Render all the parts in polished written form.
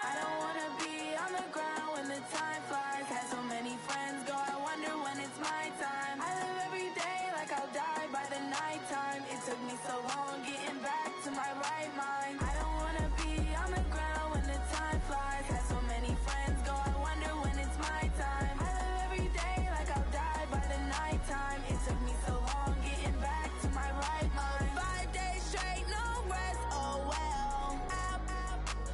I don't wanna be on the ground when the time flies. Had so many friends go, I wonder when it's my time. I live every day like I'll die by the nighttime. It took me so long getting back to my right mind. I don't wanna be on the ground when the time flies. Had so many friends go, I wonder when it's my time. I live every day like I'll die by the nighttime. It took me so long getting back to my right mind. 5 days straight, no rest, oh well.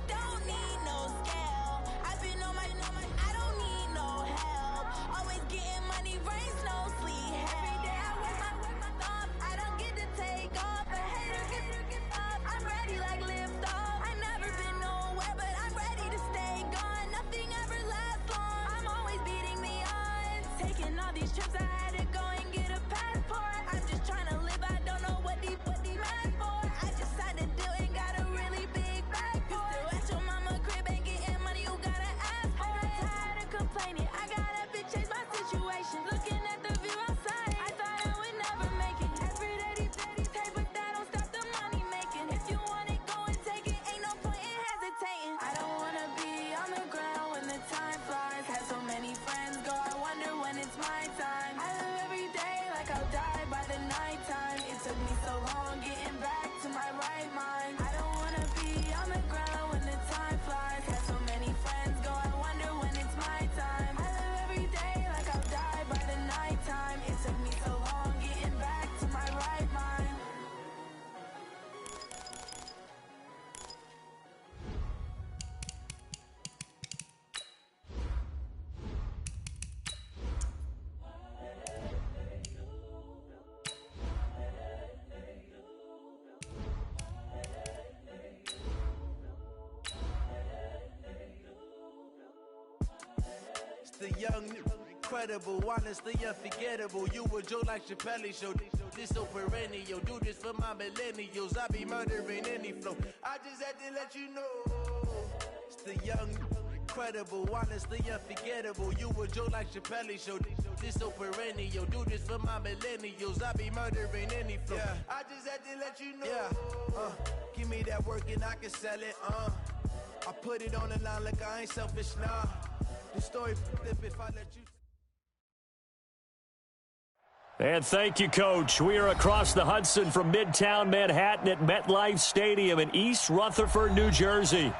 Don't need no scale. I've been on my, I don't need no help. Always getting money, rain, snow, sleet, every day I work my thumb. I don't get to take off. A hater get up. I'm ready like lift off. I never been nowhere, but I'm ready to stay gone. Nothing ever lasts long. I'm always beating the odds. Taking all these trips, I had to go and get a passport. I'm just trying to live. I don't know what the mad for. I just signed a deal and got a really big bag for it. You still at your mama crib and getting money, you gotta ask for it. I'm tired of complaining. I gotta bitch change my situation. Looking at the view outside, I thought I would never make it. Every day these hey, but that don't stop the money making. If you want it, go and take it. Ain't no point in hesitating. I don't wanna be on the ground when the time flies. Had so many friends go, I wonder when it's my time. I live every day like I'll die by the nighttime. It took me so long getting back to my right mind. I don't wanna be on the ground when the time flies. Had so many friends go, I wonder when it's my time. I live every day like I'll die by the nighttime. It took me so long getting back to my right mind. The young, incredible, honestly unforgettable. You a Joe like Chappelle show. This so perennial. Do this for my millennials. I be murdering any flow. I just had to let you know. It's the young, incredible, honestly unforgettable. You a Joe like Chappelle show. This so perennial. Do this for my millennials. I be murdering any flow. Yeah. I just had to let you know. Yeah. Give me that work and I can sell it. I put it on the line like I ain't selfish, nah. The story if I let you. And thank you, Coach. We are across the Hudson from Midtown Manhattan at MetLife Stadium in East Rutherford, New Jersey.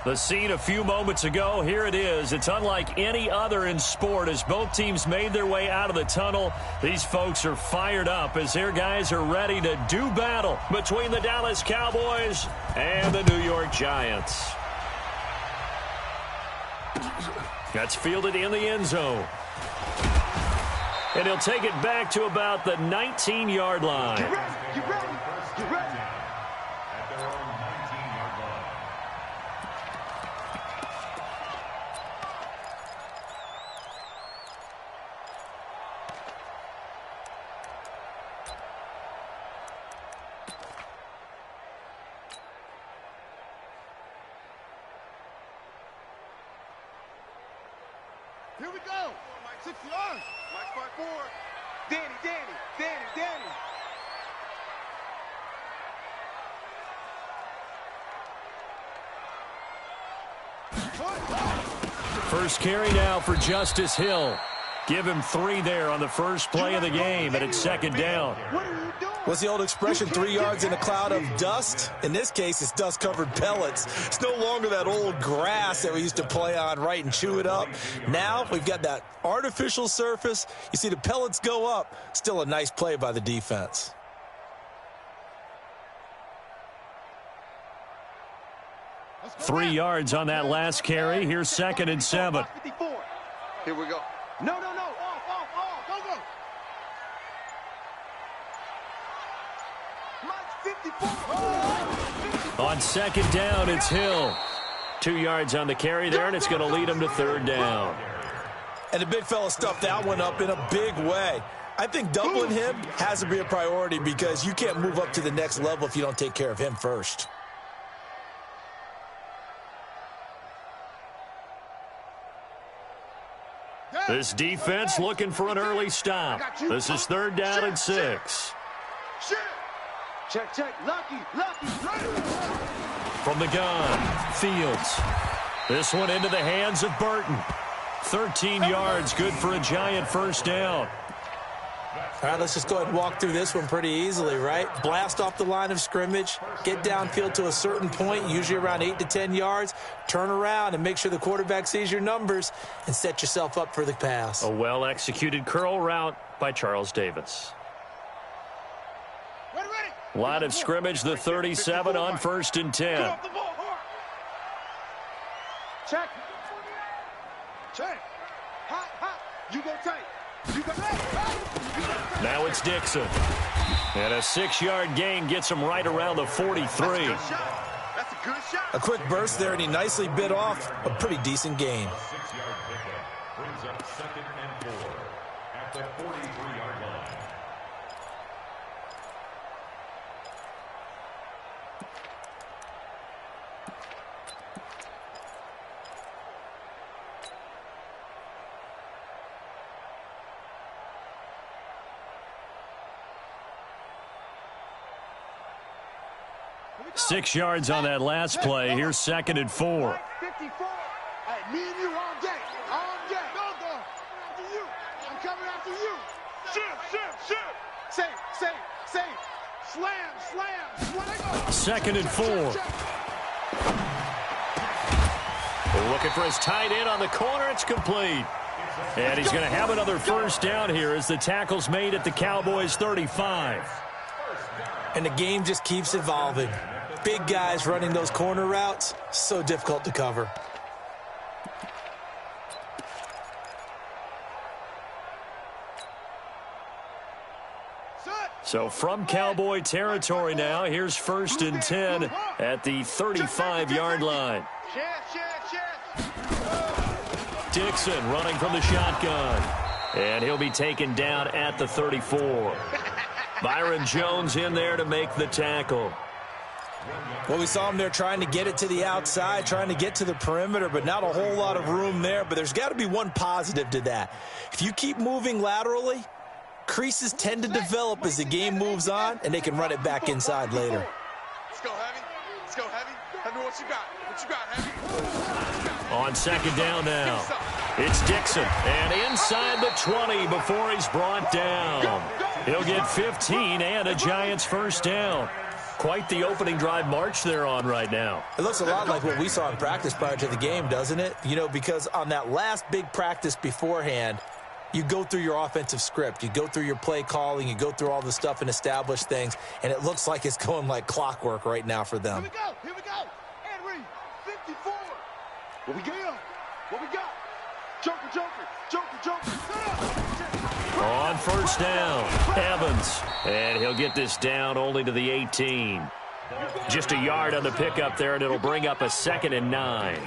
The scene a few moments ago, here it is. It's unlike any other in sport as both teams made their way out of the tunnel. These folks are fired up as their guys are ready to do battle between the Dallas Cowboys and the New York Giants. That's fielded in the end zone. And he'll take it back to about the 19-yard line. Get ready, get ready, get ready. At their own 19-yard line. Here we go. 6 yards. Mike spot 4. Danny. First carry now for Justice Hill. Give him 3 there on the first play of the game, and it's second down. What are you doing? What's the old expression, 3 yards in a cloud of dust? In this case, it's dust-covered pellets. It's no longer that old grass that we used to play on, right, and chew it up. Now we've got that artificial surface. You see the pellets go up. Still a nice play by the defense. Three yards on that last carry. Here's 2nd and 7. Here we go. No. Off. Go. Mike 54. On 2nd down, it's Hill. 2 yards on the carry there, and it's going to lead him to 3rd down. And the big fella stuffed that one up in a big way. I think doubling him has to be a priority because you can't move up to the next level if you don't take care of him first. This defense looking for an early stop. This is 3rd down and 6. Check. Lucky. From the gun, Fields. This one into the hands of Burton. 13 yards, good for a Giant first down. All right, let's just go ahead and walk through this one pretty easily, right? Blast off the line of scrimmage, get downfield to a certain point, usually around 8 to 10 yards, turn around and make sure the quarterback sees your numbers and set yourself up for the pass. A well-executed curl route by Charles Davis. Line of scrimmage, the 37 on 1st and 10. Check. Check. Hot, hot. You go tight. You go tight. Now it's Dixon. And a 6-yard gain gets him right around the 43. That's a good shot. A quick burst there, and he nicely bit off a pretty decent gain. 6-yard pickup brings up 2nd and 4 at the 43-yard line. Six yards on that last play. Here's 2nd and 4. 54. Hey, me and you all day. All day. Go, go. After you. I'm coming after you. Shoot. Say. Slam. Swag. 2nd and 4. They're looking for his tight end on the corner. It's complete. And he's going to have another first down here as the tackle's made at the Cowboys' 35. And the game just keeps evolving. Big guys running those corner routes, so difficult to cover. So from Cowboy territory now, here's 1st and 10 at the 35-yard line. Dixon running from the shotgun. And he'll be taken down at the 34. Byron Jones in there to make the tackle. Well, we saw him there trying to get it to the outside, trying to get to the perimeter, but not a whole lot of room there. But there's got to be one positive to that. If you keep moving laterally, creases tend to develop as the game moves on, and they can run it back inside later. Let's go, Heavy. Heavy, what you got, Heavy? On 2nd down now, it's Dixon. And inside the 20 before he's brought down. He'll get 15 and a Giants first down. Quite the opening drive march they're on right now. It looks a lot like what we saw in practice prior to the game, doesn't it? You know, because on that last big practice beforehand, you go through your offensive script. You go through your play calling. You go through all the stuff and establish things. And it looks like it's going like clockwork right now for them. Here we go. Henry, 54. What we got? Joker. On 1st down, Evans. And he'll get this down only to the 18. Just a yard on the pickup there, and it'll bring up a 2nd and 9.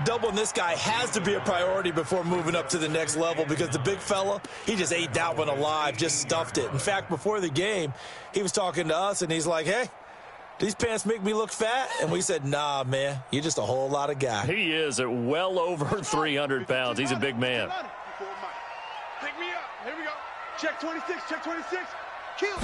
Doubling this guy has to be a priority before moving up to the next level because the big fella, he just ate that one alive, just stuffed it. In fact, before the game, he was talking to us, and he's like, hey, these pants make me look fat? And we said, nah, man, you're just a whole lot of guy. He is at well over 300 pounds. He's a big man. Pick me up. Here we go. Check 26. Kill.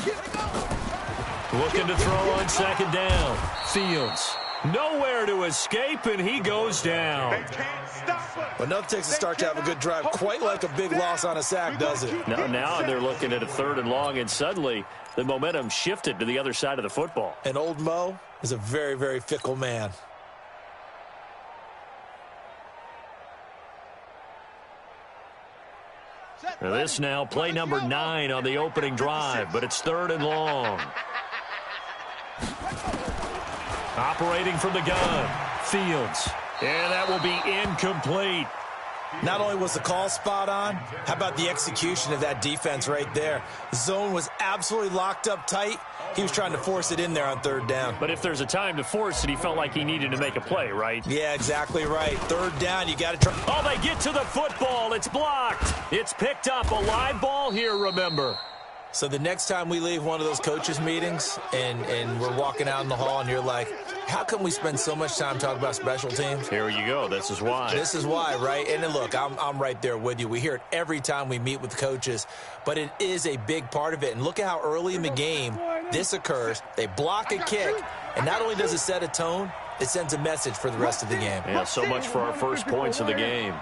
Looking to throw on 2nd down. Fields. Nowhere to escape, and he goes down. They can't stop us. But enough takes a start to have a good drive. Quite like a big loss on a sack, does it? Now they're looking at a 3rd and long, and suddenly the momentum shifted to the other side of the football. And old Mo is a very, very fickle man. Now this now play number 9 on the opening drive, but it's 3rd and long. Operating from the gun, Fields. And that will be incomplete. Not only was the call spot on, how about the execution of that defense right there? The zone was absolutely locked up tight. He was trying to force it in there on 3rd down. But if there's a time to force it, he felt like he needed to make a play, right? Yeah, exactly right. 3rd down, you got to try. Oh, they get to the football. It's blocked. It's picked up. A live ball here, remember. So the next time we leave one of those coaches' meetings and we're walking out in the hall and you're like, how come we spend so much time talking about special teams? Here you go. This is why. This is why, right? And then look, I'm right there with you. We hear it every time we meet with coaches, but it is a big part of it. And look at how early in the game this occurs. They block a kick, and not only does it set a tone, It sends a message for the rest of the game. Yeah, so much for our first points of the game.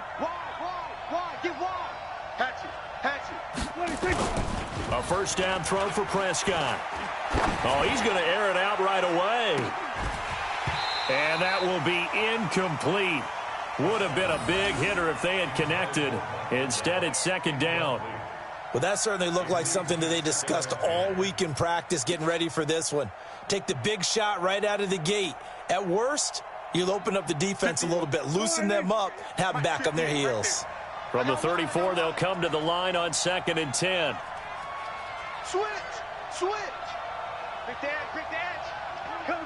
A first down throw for Prescott. Oh, he's going to air it out right away. And that will be incomplete. Would have been a big hitter if they had connected. Instead, it's second down. Well, that certainly looked like something that they discussed all week in practice getting ready for this one. Take the big shot right out of the gate. At worst, you'll open up the defense a little bit, loosen them up, have them back on their heels. From the 34, they'll come to the line on 2nd and 10. Switch! Big dance! Go!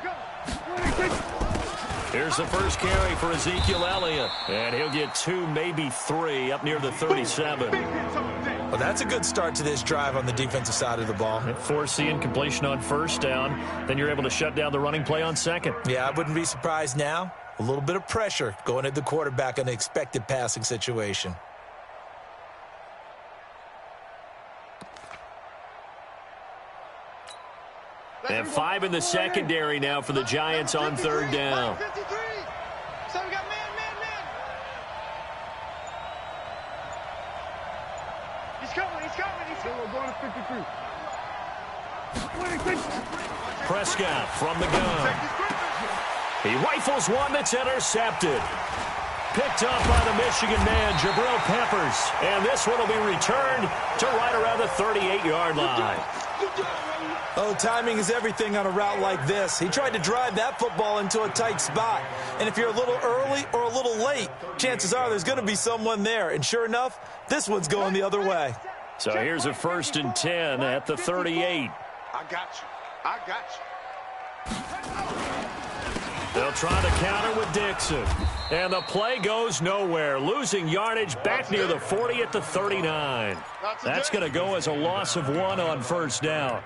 Here's the first carry for Ezekiel Elliott. And he'll get 2, maybe 3 up near the 37. Well, that's a good start to this drive on the defensive side of the ball. Force the incompletion on first down. Then you're able to shut down the running play on second. Yeah, I wouldn't be surprised now. A little bit of pressure going at the quarterback in an expected passing situation. And 5 in the secondary now for the Giants on 3rd down. So we got man. He's coming. We're going to 53. Prescott from the gun. He rifles one that's intercepted. Picked up by the Michigan man, Jabril Peppers. And this one will be returned to right around the 38-yard line. Oh, timing is everything on a route like this. He tried to drive that football into a tight spot. And if you're a little early or a little late, chances are there's going to be someone there. And sure enough, this one's going the other way. So here's a 1st and 10 at the 38. I got you. They'll try to counter with Dixon. And the play goes nowhere. Losing yardage back near the 40 at the 39. That's going to go as a loss of 1 on first down.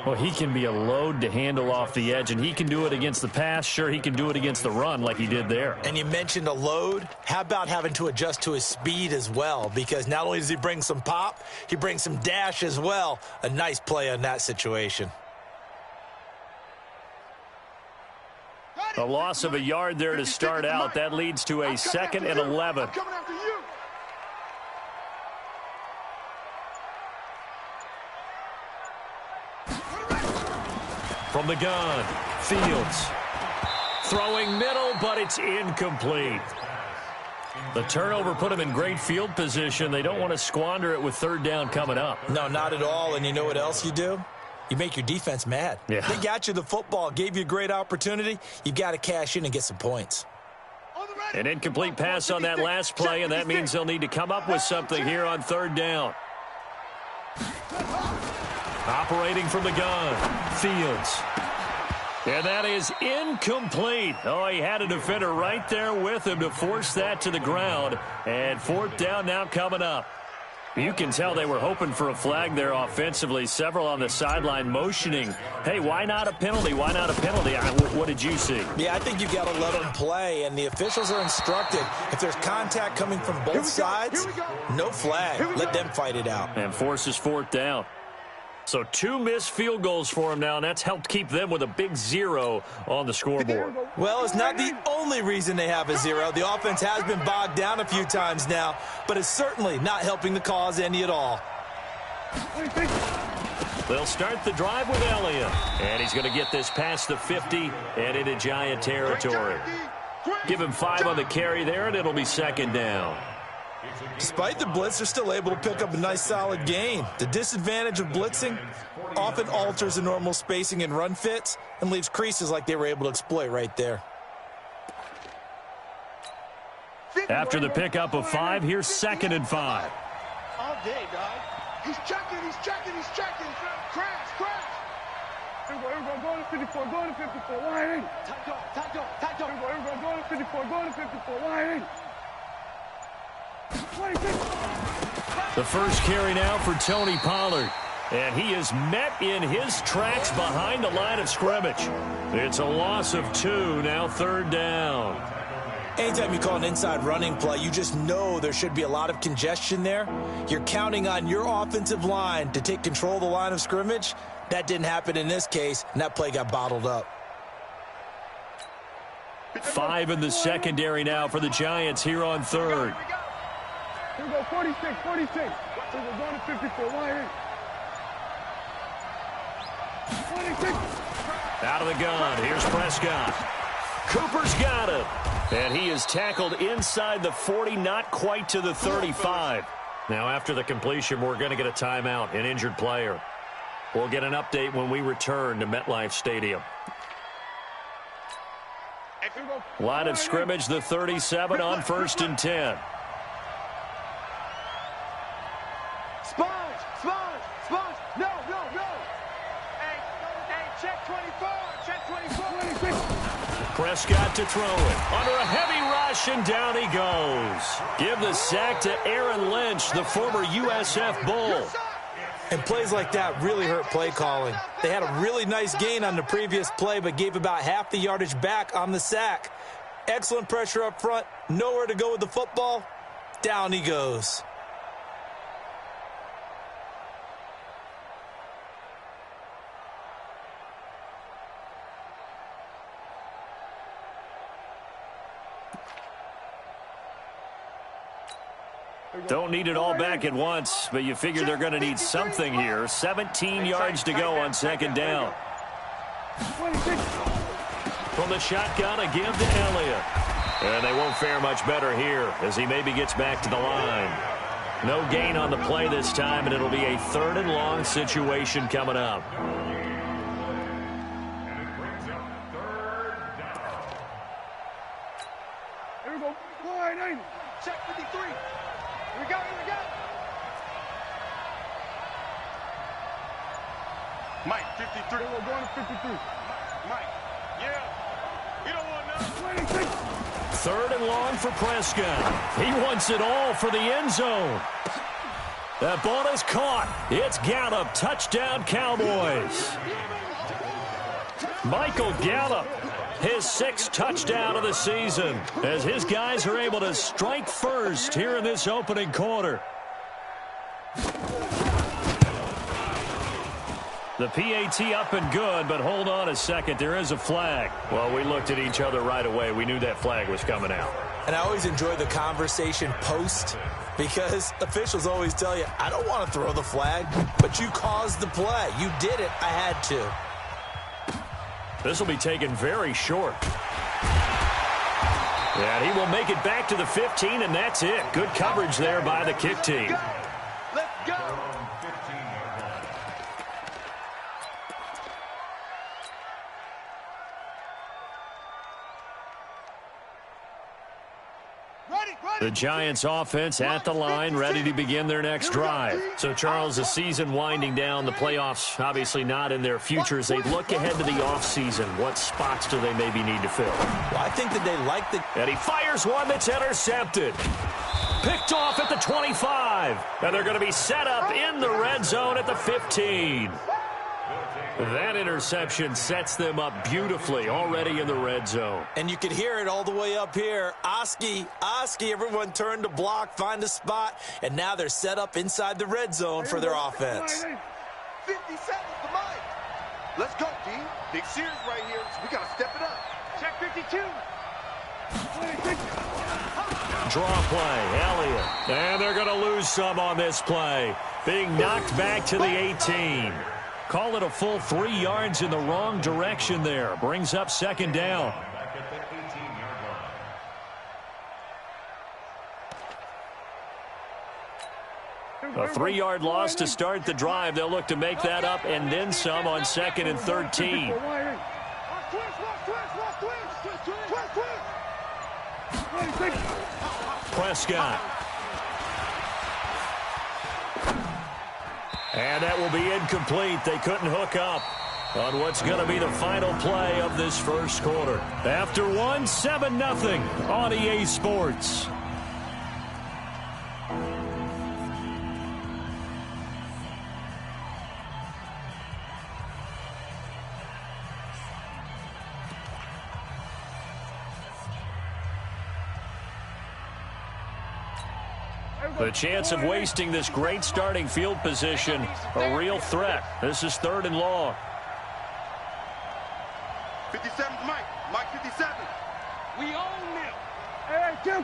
Well, he can be a load to handle off the edge, and he can do it against the pass. Sure, he can do it against the run like he did there. And you mentioned a load. How about having to adjust to his speed as well? Because not only does he bring some pop, he brings some dash as well. A nice play on that situation. A loss of a yard there to start out. That leads to a 2nd and 11. From the gun, Fields. Throwing middle, but it's incomplete. The turnover put him in great field position. They don't want to squander it with 3rd down coming up. No, not at all. And you know what else you do? You make your defense mad. Yeah. They got you the football, gave you a great opportunity. You've got to cash in and get some points. An incomplete pass on that last play, and that means they'll need to come up with something here on 3rd down. Operating from the gun, Fields. And that is incomplete. Oh, he had a defender right there with him to force that to the ground. And 4th down now coming up. You can tell they were hoping for a flag there offensively. Several on the sideline motioning, hey, why not a penalty? Why not a penalty? What did you see? Yeah, I think you've got to let them play, and the officials are instructed. If there's contact coming from both sides, no flag. Let them fight it out. And forces 4th down. So 2 missed field goals for him now, and that's helped keep them with a big 0 on the scoreboard. Well, it's not the only reason they have a 0. The offense has been bogged down a few times now, but it's certainly not helping the cause any at all. They'll start the drive with Elliott, and he's going to get this past the 50 and into Giant territory. Give him 5 on the carry there, and it'll be 2nd down. Despite the blitz, they're still able to pick up a nice solid gain. The disadvantage of blitzing often alters the normal spacing and run fits and leaves creases like they were able to exploit right there. After the pickup of 5, here's 2nd and 5. All day, dog. He's checking. Crash. Here we go, going to 54, wide in. Tight go. Here we go, going to 54, wide in. The first carry now for Tony Pollard. And he is met in his tracks behind the line of scrimmage. It's a loss of 2, now 3rd down. Anytime you call an inside running play, you just know there should be a lot of congestion there. You're counting on your offensive line to take control of the line of scrimmage. That didn't happen in this case, and that play got bottled up. 5 in the secondary now for the Giants here on third. Here we go, 46, 46. So we're going to 54, 188. 26. Out of the gun, here's Prescott. Cooper's got him. And he is tackled inside the 40, not quite to the 35. Now after the completion, we're going to get a timeout, an injured player. We'll get an update when we return to MetLife Stadium. Line of scrimmage, the 37 on 1st and 10. Sponge! No! Hey, check 24! Check 24! 26. Prescott to throw it. Under a heavy rush, and down he goes. Give the sack to Aaron Lynch, the former USF Bull. And plays like that really hurt play calling. They had a really nice gain on the previous play, but gave about half the yardage back on the sack. Excellent pressure up front. Nowhere to go with the football. Down he goes. Don't need it all back at once, but you figure they're going to need something here. 17 yards to go on 2nd down. From the shotgun, a give to Elliott. And they won't fare much better here as he maybe gets back to the line. No gain on the play this time, and it'll be a 3rd and long situation coming up. Here we go. 480. Check 53. Here we go. Mike, 53. We're going to 53. Mike, yeah. You don't want nothing. 26. 3rd and long for Prescott. He wants it all for the end zone. That ball is caught. It's Gallup. Touchdown, Cowboys. Michael Gallup, his 6th touchdown of the season, as his guys are able to strike first here in this opening quarter. The PAT up and good, but hold on a second. There is a flag. Well, we looked at each other right away. We knew that flag was coming out. And I always enjoy the conversation post, because officials always tell you, I don't want to throw the flag, but you caused the play. You did it. I had to. This will be taken very short. And he will make it back to the 15, and that's it. Good coverage there by the kick team. Let's go. The Giants offense at the line, ready to begin their next drive. So, Charles, the season winding down, the playoffs obviously not in their futures. They look ahead to the offseason. What spots do they maybe need to fill? Well, I think that they like the... And he fires one that's intercepted. Picked off at the 25. And they're going to be set up in the red zone at the 15. That interception sets them up beautifully already in the red zone. And you can hear it all the way up here. Oski, everyone turned to block, find a spot, and now they're set up inside the red zone for their offense. 50 seconds to Mike. Let's go, D. Big series right here. So we got to step it up. Check 52. 26. Draw play, Elliott. And they're going to lose some on this play. Being knocked back to the 18. Call it a full 3 yards in the wrong direction there. Brings up 2nd down. A 3-yard loss to start the drive. They'll look to make that up and then some on 2nd and 13. Prescott. And that will be incomplete. They couldn't hook up on what's going to be the final play of this first quarter. After one, 7-0 on EA Sports. The chance of wasting this great starting field position, a real threat. This is 3rd and long. 57, Mike. Mike 57. Kill.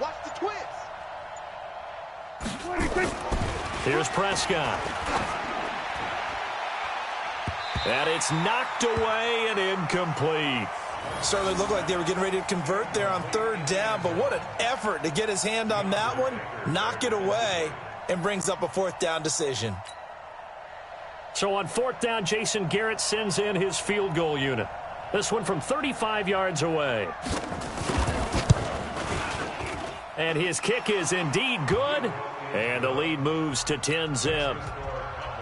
Watch the twist. Here's Prescott. And it's knocked away and incomplete. Certainly looked like they were getting ready to convert there on third down, but what an effort to get his hand on that one, knock it away, and brings up a fourth down decision. So on fourth down, Jason Garrett sends in his field goal unit. This one from 35 yards away. And his kick is indeed good, and the lead moves to 10-zip.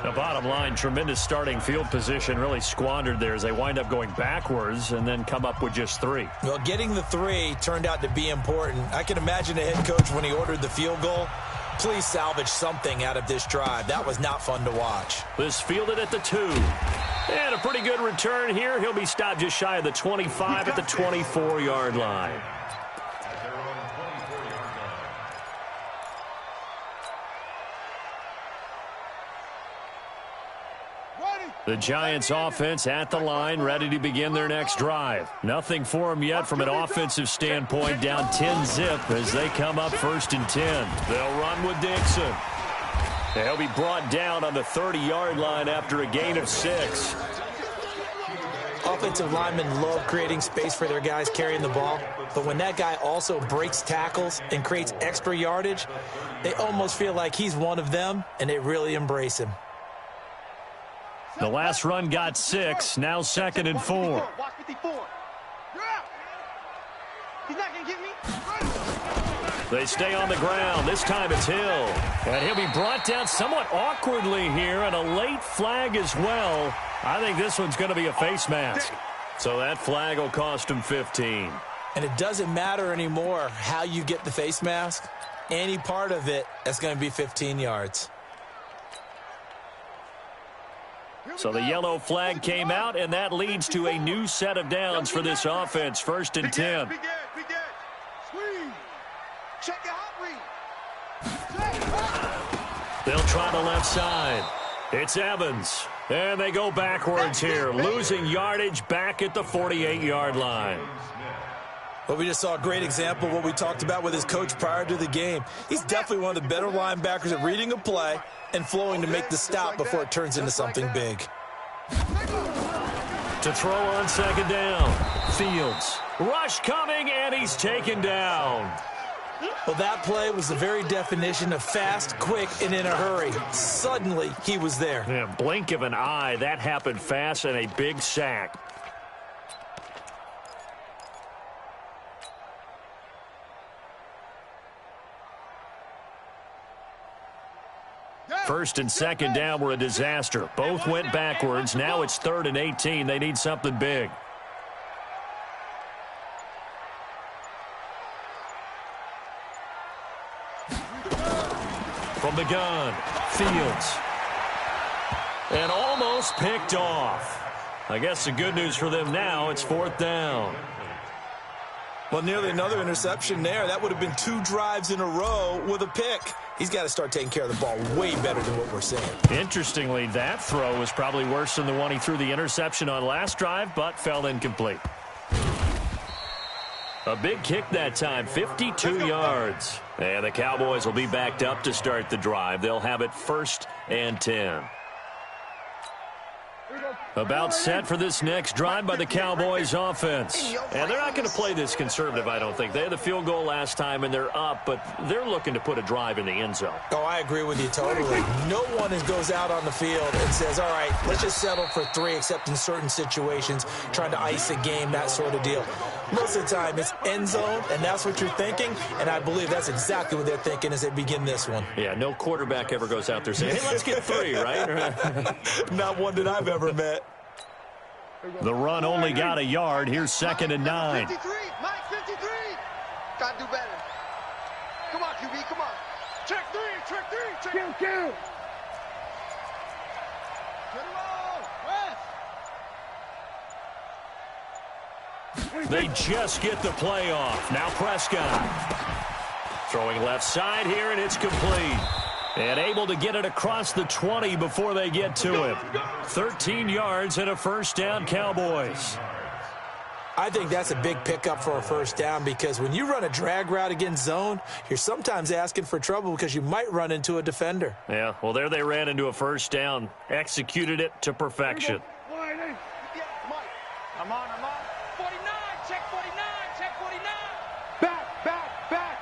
The bottom line, tremendous starting field position, really squandered there as they wind up going backwards and then come up with just 3. Well, getting the 3 turned out to be important. I can imagine the head coach when he ordered the field goal. Please salvage something out of this drive. That was not fun to watch. This fielded at the 2. And a pretty good return here. He'll be stopped just shy of the 25 at the 24-yard line. The Giants offense at the line, ready to begin their next drive. Nothing for them yet from an offensive standpoint, down 10-zip as they come up 1st and 10. They'll run with Dixon. He'll be brought down on the 30-yard line after a gain of 6. Offensive linemen love creating space for their guys carrying the ball, but when that guy also breaks tackles and creates extra yardage, they almost feel like he's one of them, and they really embrace him. The last run got 6, now 2nd and 4. Watch 54. He's not going to get me. They stay on the ground. This time it's Hill. And he'll be brought down somewhat awkwardly here, and a late flag as well. I think this one's going to be a face mask. So that flag will cost him 15. And it doesn't matter anymore how you get the face mask. Any part of it, that's going to be 15 yards. So the yellow flag came out, and that leads to a new set of downs for this offense. 1st and 10. Be good. Squeeze. Check your hot read. They'll try the left side. It's Evans. And they go backwards here, losing yardage back at the 48-yard line. Well, we just saw a great example of what we talked about with his coach prior to the game. He's definitely one of the better linebackers at reading a play and flowing to make the stop before it turns into something big. To throw on 2nd down. Fields. Rush coming, and he's taken down. Well, that play was the very definition of fast, quick, and in a hurry. Suddenly, he was there. Yeah, blink of an eye. That happened fast, and a big sack. First and 2nd down were a disaster. Both went backwards. Now it's 3rd and 18. They need something big. From the gun, Fields. And almost picked off. I guess the good news for them now, it's 4th down. Well, nearly another interception there. That would have been 2 drives in a row with a pick. He's got to start taking care of the ball way better than what we're seeing. Interestingly, that throw was probably worse than the one he threw the interception on last drive, but fell incomplete. A big kick that time, 52 yards. And the Cowboys will be backed up to start the drive. They'll have it 1st and 10. About set for this next drive by the Cowboys offense. And they're not going to play this conservative, I don't think. They had the field goal last time, and they're up, but they're looking to put a drive in the end zone. Oh, I agree with you totally. No one goes out on the field and says, all right, let's just settle for 3, except in certain situations, trying to ice a game, that sort of deal. Most of the time, it's end zone, and that's what you're thinking, and I believe that's exactly what they're thinking as they begin this one. Yeah, no quarterback ever goes out there saying, hey, let's get 3, right? Not one that I've ever met. The run only got a yard. Here's 2nd and 9. 53, Mike, 53. Gotta do better. Come on, QB, come on. Check 3, check. Kill. Get him all. They just get the play off. Now Prescott. Throwing left side here, and it's complete. And able to get it across the 20 before they get to him. 13 yards and a 1st down, Cowboys. I think that's a big pickup for a first down because when you run a drag route against zone, you're sometimes asking for trouble because you might run into a defender. Yeah, well, there they ran into a first down. Executed it to perfection. I'm on. 49, check 49. Back.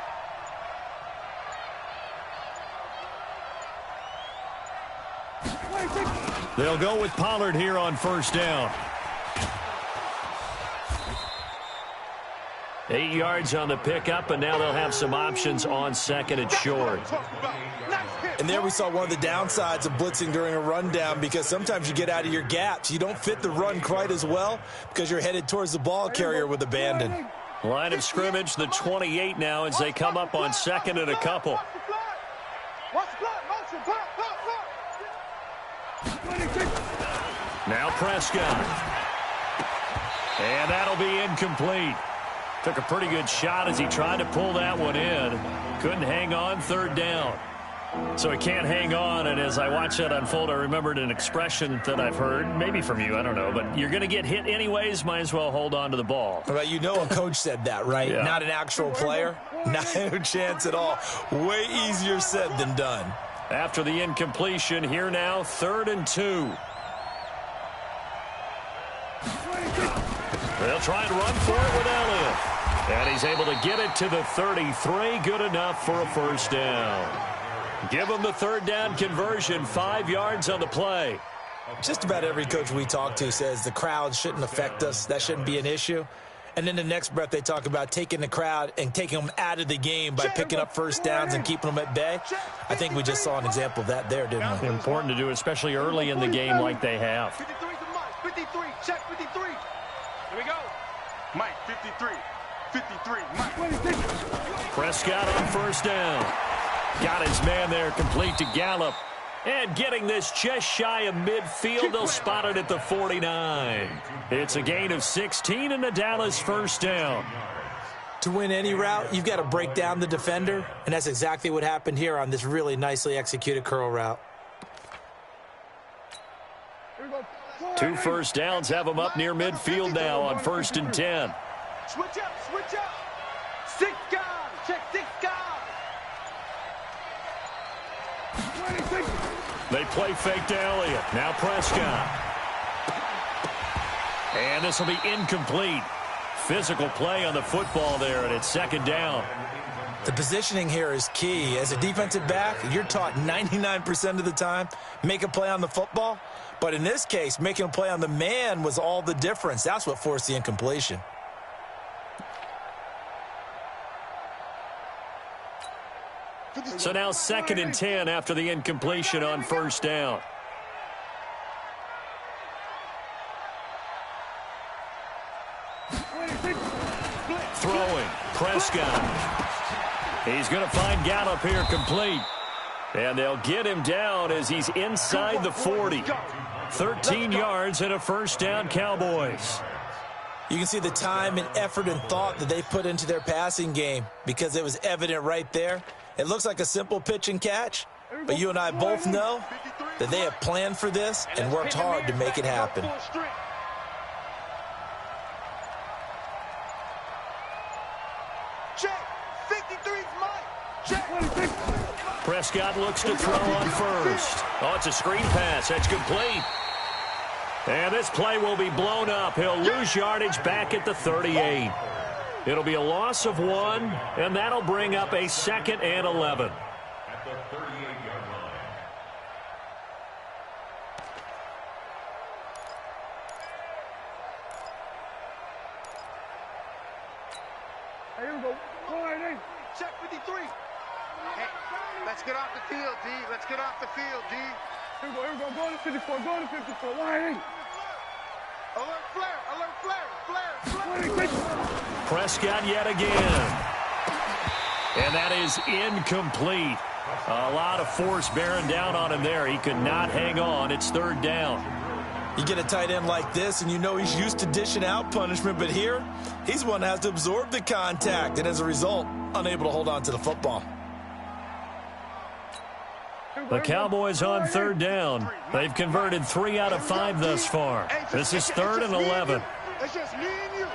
They'll go with Pollard here on first down. 8 yards on the pickup, and now they'll have some options on second and short. And there we saw one of the downsides of blitzing during a rundown because sometimes you get out of your gaps. You don't fit the run quite as well because you're headed towards the ball carrier with abandon. Line of scrimmage, the 28 now as they come up on second and a couple. Now Prescott. And that'll be incomplete. Took a pretty good shot as he tried to pull that one in. Couldn't hang on, third down. So he can't hang on, and as I watched that unfold, I remembered an expression that I've heard, maybe from you, I don't know, but you're going to get hit anyways, might as well hold on to the ball. Well, you know a coach said that, right? Yeah. Not an actual player. No chance at all. Way easier said than done. After the incompletion, here now, 3rd and 2. They'll try and run for it with Elliott. And he's able to get it to the 33. Good enough for a first down. Give them the third down conversion, 5 yards on the play. Just about every coach we talk to says the crowd shouldn't affect us. That shouldn't be an issue. And then the next breath they talk about taking the crowd and taking them out of the game by picking up first downs and keeping them at bay. I think we just saw an example of that there, didn't we? Important to do, especially early in the game like they have. 53, check 53. Here we go. Mike, 53, Mike. Prescott on first down. Got his man there, complete to Gallup. And getting this just shy of midfield, they'll spot it at the 49. It's a gain of 16 and a Dallas first down. To win any route, you've got to break down the defender, and that's exactly what happened here on this really nicely executed curl route. 2 first downs have them up near midfield now on 1st and 10. Switch up. 6 guys, check 6 guys. They play fake to Elliott. Now Prescott. And this will be incomplete. Physical play on the football there, and it's 2nd down. The positioning here is key. As a defensive back, you're taught 99% of the time, make a play on the football. But in this case, making a play on the man was all the difference. That's what forced the incompletion. So now 2nd and 10 after the incompletion on first down. Throwing, Prescott. He's going to find Gallup here complete. And they'll get him down as he's inside the 40. 13 yards and a first down, Cowboys. You can see the time and effort and thought that they put into their passing game because it was evident right there. It looks like a simple pitch and catch, but you and I both know that they have planned for this and worked hard to make it happen. Check 53's Mike. Check. Prescott looks to throw on first. Oh, it's a screen pass. That's complete. And this play will be blown up. He'll lose yardage back at the 38. It'll be a loss of 1, and that'll bring up a 2nd and 11. At the 38-yard line. Here we go. Check 53. Hey, let's get off the field, D. Let's get off the field, D. Here we go. Go to 54. Go to 54. Line. Alert flare. Prescott yet again. And that is incomplete. A lot of force bearing down on him there. He could not hang on. It's 3rd down. You get a tight end like this, and you know he's used to dishing out punishment, but here, he's one that has to absorb the contact, and as a result, unable to hold on to the football. The Cowboys on 3rd down. They've converted 3 out of 5 thus far. This is 3rd and 11. It's just me and you.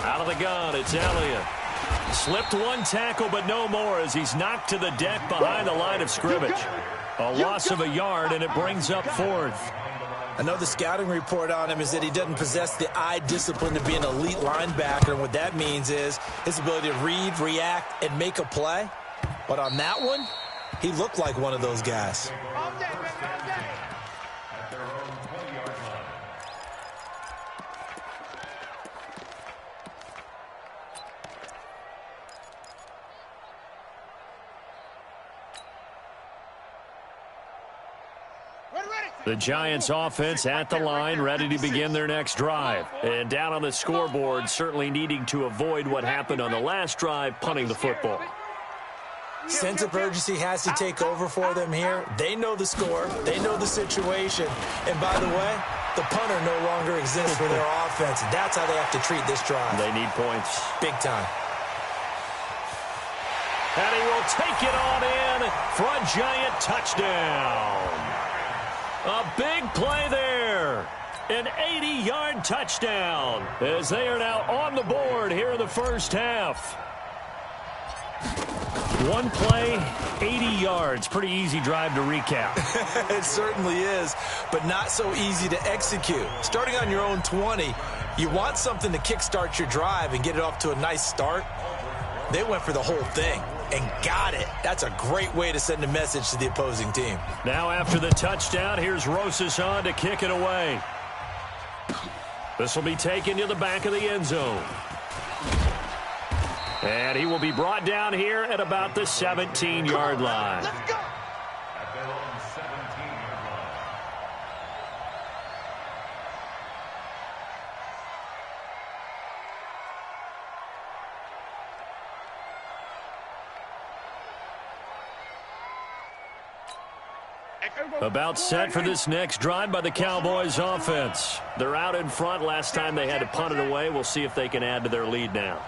Out of the gun, it's Elliott. Slipped one tackle, but no more as he's knocked to the deck behind the line of scrimmage. A loss of a yard, and it brings up 4th. I know the scouting report on him is that he doesn't possess the eye discipline to be an elite linebacker, and what that means is his ability to read, react, and make a play. But on that one, he looked like one of those guys. The Giants offense at the line, ready to begin their next drive. And down on the scoreboard, certainly needing to avoid what happened on the last drive, punting the football. Sense of urgency has to take over for them here. They know the score. They know the situation. And by the way, the punter no longer exists for their offense. And that's how they have to treat this drive. They need points. Big time. And he will take it on in for a Giant touchdown. A big play there. An 80-yard touchdown as they are now on the board here in the first half. One play, 80 yards. Pretty easy drive to recap. It certainly is, but not so easy to execute. Starting on your own 20, you want something to kickstart your drive and get it off to a nice start. They went for the whole thing and got it. That's a great way to send a message to the opposing team. Now after the touchdown, here's Rosas on to kick it away. This will be taken to the back of the end zone. And he will be brought down here at about the 17-yard line. At their own 17-yard line. About set for this next drive by the Cowboys offense. They're out in front. Last time they had to punt it away. We'll see if they can add to their lead now.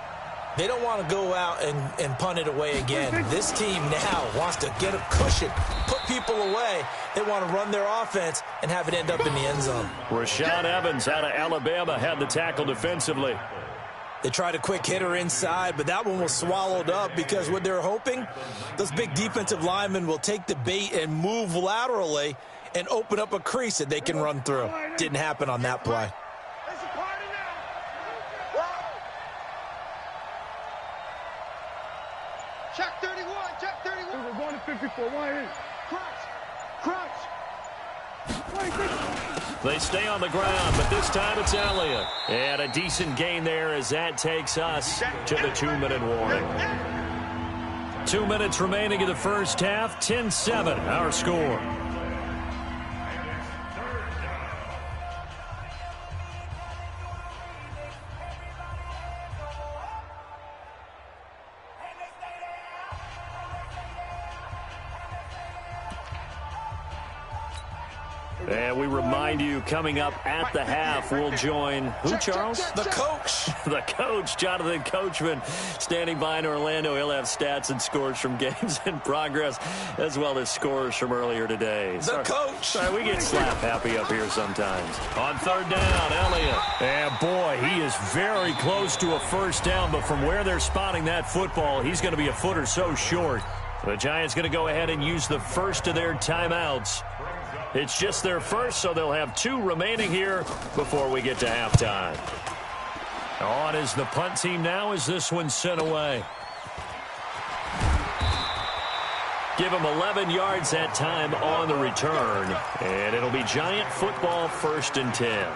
They don't want to go out and punt it away again. This team now wants to get a cushion, put people away. They want to run their offense and have it end up in the end zone. Rashaan Evans out of Alabama had the tackle defensively. They tried a quick hitter inside, but that one was swallowed up because what they're hoping, those big defensive linemen will take the bait and move laterally and open up a crease that they can run through. Didn't happen on that play. Check 31, check 31. We're going to 54. Why is? Crunch. They stay on the ground, but this time it's Elliott. And a decent gain there as that takes us to the 2-minute warning. 2 minutes remaining in the first half. 10-7, our score. And we remind you, coming up at the half, we'll join who, Charles? The coach. The coach, Jonathan Coachman, standing by in Orlando. He'll have stats and scores from games in progress, as well as scores from earlier today. The coach. Sorry, we get slap happy up here sometimes. On third down, Elliott. And boy, he is very close to a first down, but from where they're spotting that football, he's going to be a foot or so short. The Giants going to go ahead and use the first of their timeouts. It's just their first, so they'll have 2 remaining here before we get to halftime. On is the punt team now as this one's sent away. Give them 11 yards that time on the return, and it'll be Giant football 1st and 10.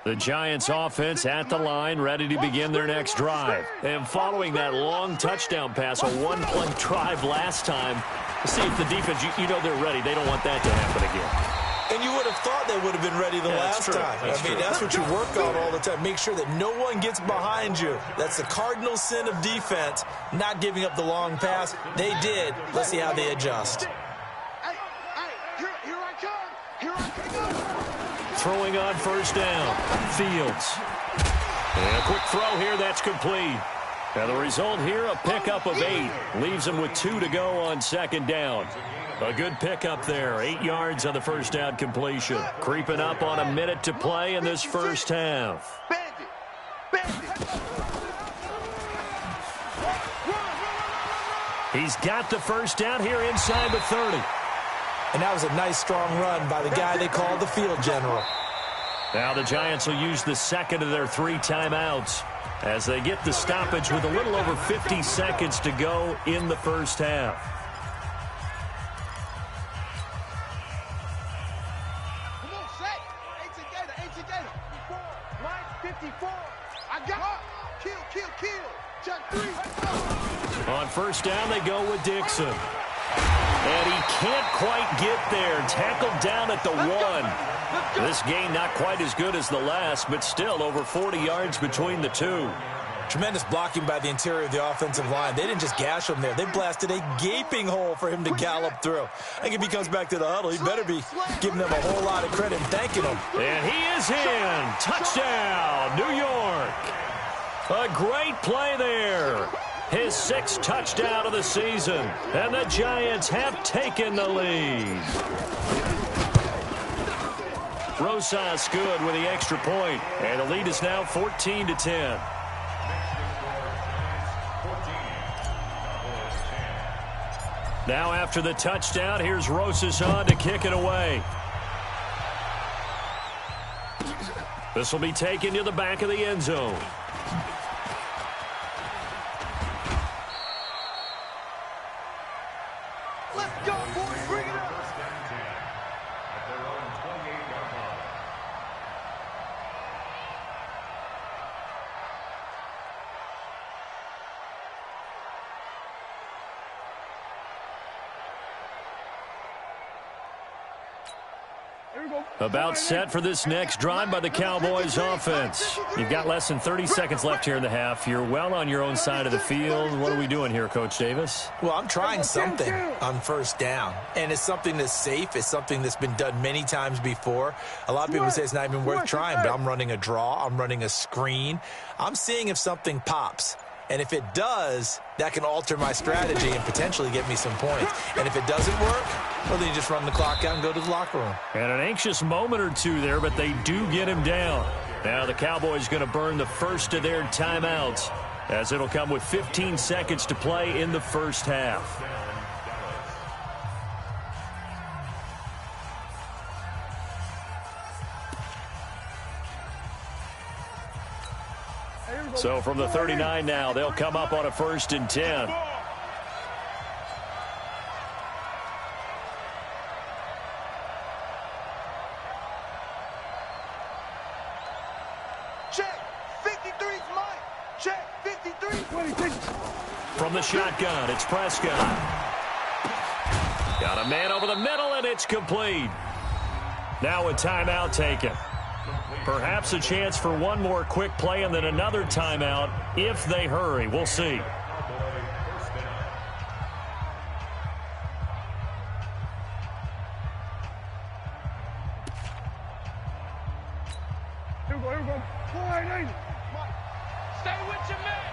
The Giants offense at the line, ready to begin their next drive. And following that long touchdown pass, a one-play drive last time, see if the defense, you know they're ready. They don't want that to happen again. And you would have thought they would have been ready the last time. That's what you work on all the time. Make sure that no one gets behind you. That's the cardinal sin of defense, not giving up the long pass. They did. Let's see how they adjust. throwing on first down. Fields. And a quick throw here, that's complete. And the result here, a pickup of 8. Leaves them with 2 to go on second down. A good pickup there. 8 yards on the first down completion. Creeping up on a minute to play in this first half. He's got the first down here inside the 30. And that was a nice, strong run by the guy they call the field general. Now the Giants will use the second of their 3 timeouts as they get the stoppage with a little over 50 seconds to go in the first half. Come on, Shaq. 18 Gator. 54. I got it. Kill. Chuck 3. On first down, they go with Dixon. And he can't quite get there. Tackled down at the 1. This game not quite as good as the last, but still over 40 yards between the 2. Tremendous blocking by the interior of the offensive line. They didn't just gash him there. They blasted a gaping hole for him to gallop through. I think if he comes back to the huddle, he better be giving them a whole lot of credit and thanking them. And he is in. Touchdown, New York. A great play there. His 6th touchdown of the season. And the Giants have taken the lead. Rosas good with the extra point. And the lead is now 14-10. Now after the touchdown, here's Rosas on to kick it away. This will be taken to the back of the end zone. Let's go, boys. Bring it up. About set for this next drive by the Cowboys offense. You've got less than 30 seconds left here in the half. You're well on your own side of the field. What are we doing here, Coach Davis? Well, I'm trying something on first down, and it's something that's safe. It's something that's been done many times before. A lot of people say it's not even worth trying, but I'm running a draw. I'm running a screen. I'm seeing if something pops. And if it does, that can alter my strategy and potentially get me some points. And if it doesn't work, well, then you just run the clock out and go to the locker room. And an anxious moment or two there, but they do get him down. Now the Cowboys going to burn the first of their timeouts, as it'll come with 15 seconds to play in the first half. So from the 39 now, they'll come up on a 1st and 10. Check. 53's mine. Check. 53. From the shotgun, it's Prescott. Got a man over the middle, and it's complete. Now a timeout taken. Perhaps a chance for one more quick play and then another timeout if they hurry. We'll see. Here we go. 480. Stay with your man.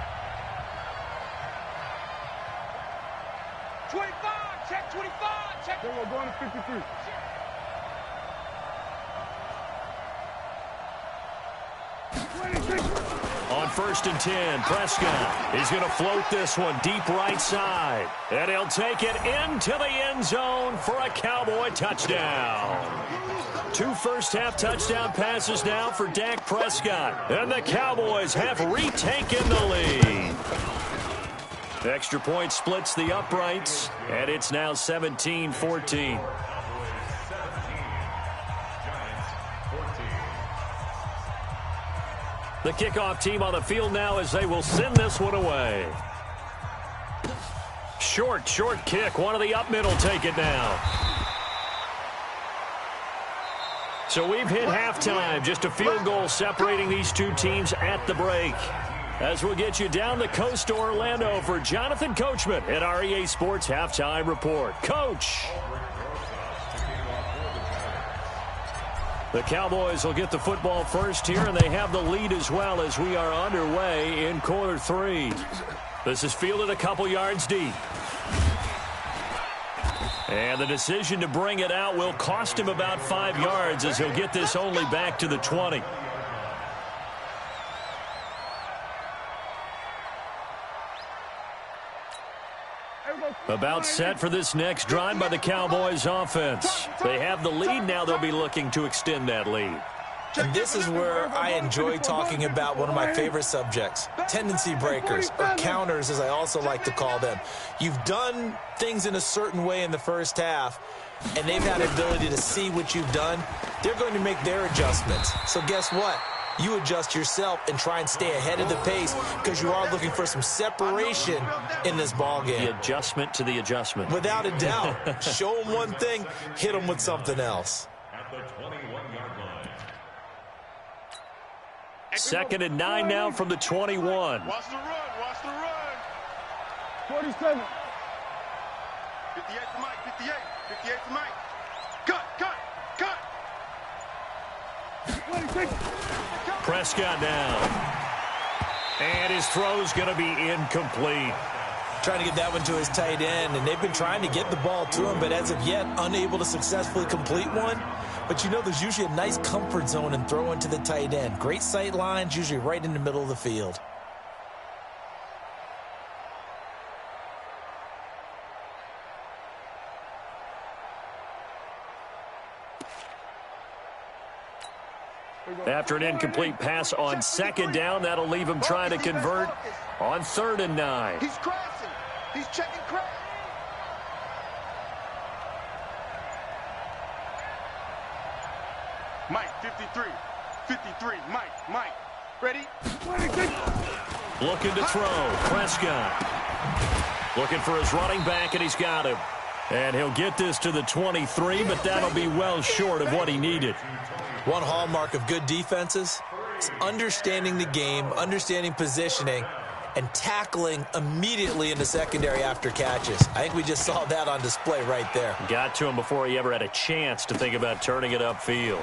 25. Check 25. Check. We're going to 53. On 1st and 10, Prescott is going to float this one deep right side. And he'll take it into the end zone for a Cowboy touchdown. 2 first-half touchdown passes now for Dak Prescott. And the Cowboys have retaken the lead. The extra point splits the uprights, and it's now 17-14. The kickoff team on the field now as they will send this one away. Short kick. One of the up middle take it now. So we've hit halftime. Just a field goal separating these two teams at the break. As we'll get you down the coast to Orlando for Jonathan Coachman at REA Sports Halftime Report. Coach. The Cowboys will get the football first here, and they have the lead as well as we are underway in quarter 3. This is fielded a couple yards deep. And the decision to bring it out will cost him about 5 yards as he'll get this only back to the 20. About set for this next drive by the Cowboys offense. They have the lead now. They'll be looking to extend that lead. And this is where I enjoy talking about one of my favorite subjects, tendency breakers, or counters as I also like to call them. You've done things in a certain way in the first half, and they've had the ability to see what you've done. They're going to make their adjustments. So guess what? You adjust yourself and try and stay ahead of the pace because you are looking for some separation in this ball game. The adjustment to the adjustment. Without a doubt. Show them one thing, hit them with something else. At the 21-yard line. 2nd and 9 now from the 21. Watch the run. Watch the run. 47. 58 to Mike. 58. 58 to Mike. Cut. Prescott down. And his throw's going to be incomplete. Trying to get that one to his tight end, and they've been trying to get the ball to him, but as of yet, unable to successfully complete one. But you know, there's usually a nice comfort zone in throwing to the tight end. Great sight lines, usually right in the middle of the field. After an incomplete pass on 2nd down, that'll leave him trying to convert on 3rd and 9. He's crashing. He's checking crash. Mike, 53. 53. Mike. Ready? Looking to throw. Prescott. Looking for his running back, and he's got him. And he'll get this to the 23, but that'll be well short of what he needed. One hallmark of good defenses is understanding the game, understanding positioning, and tackling immediately in the secondary after catches. I think we just saw that on display right there. Got to him before he ever had a chance to think about turning it upfield.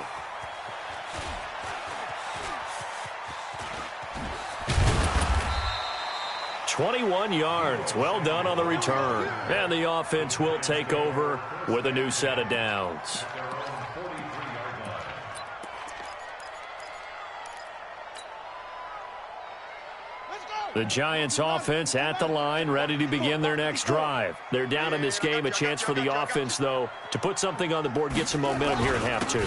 "21 yards. Well done on the return. And the offense will take over with a new set of downs. The Giants offense at the line, ready to begin their next drive. They're down in this game. A chance for the offense, though, to put something on the board, get some momentum here in half 2.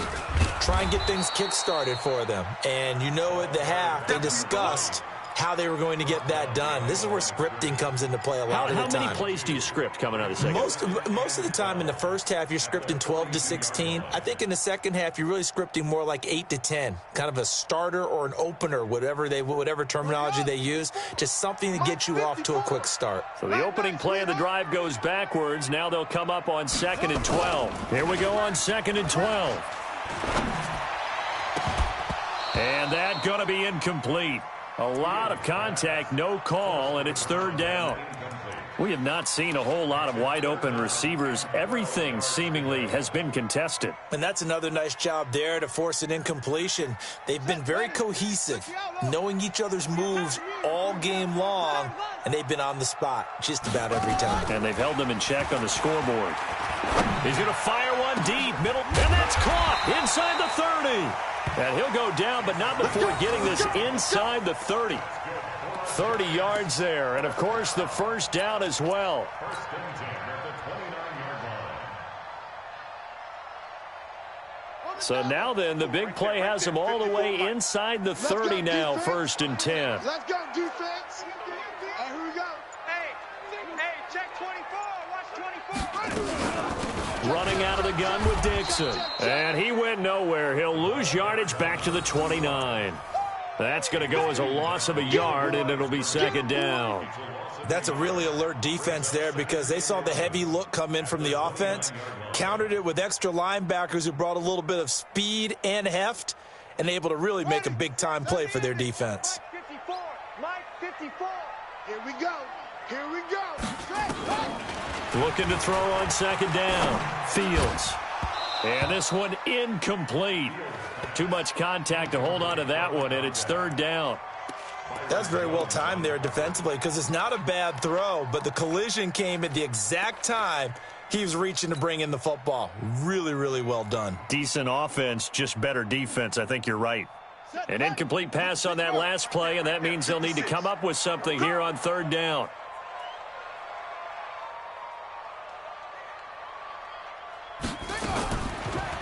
Try and get things kick-started for them. And you know at the half, they discussed how they were going to get that done. This is where scripting comes into play a lot of the time. How many plays do you script coming out of the second? Most of the time in the first half, you're scripting 12 to 16. I think in the second half, you're really scripting more like 8 to 10. Kind of a starter or an opener, whatever terminology they use. Just something to get you off to a quick start. So the opening play of the drive goes backwards. Now they'll come up on 2nd and 12. Here we go on 2nd and 12. And that's going to be incomplete. A lot of contact, no call, and it's 3rd down. We have not seen a whole lot of wide-open receivers. Everything seemingly has been contested. And that's another nice job there to force an incompletion. They've been very cohesive, knowing each other's moves all game long, and they've been on the spot just about every time. And they've held them in check on the scoreboard. He's going to fire one deep, middle, and that's caught inside the 30. And he'll go down, but not before getting this inside the 30. 30 yards there, and of course the 1st down as well. So now then, the big play has them all the way inside the 30 now, 1st and 10. Let's go, defense. Here we go. Hey, check 24. Watch 24. Running out of the gun with Dixon. And he went nowhere. He'll lose yardage back to the 29. That's going to go as a loss of a yard, and it'll be 2nd down. That's a really alert defense there because they saw the heavy look come in from the offense, countered it with extra linebackers who brought a little bit of speed and heft, and able to really make a big-time play for their defense. Mike 54. Here we go. Here we go. Looking to throw on 2nd down. Fields. And this one incomplete. Too much contact to hold on to that one, and it's third down. That's very well timed there defensively because it's not a bad throw, but the collision came at the exact time he was reaching to bring in the football. Really, really well done. Decent offense, just better defense. I think you're right. An incomplete pass on that last play, and that means they'll need to come up with something here on third down.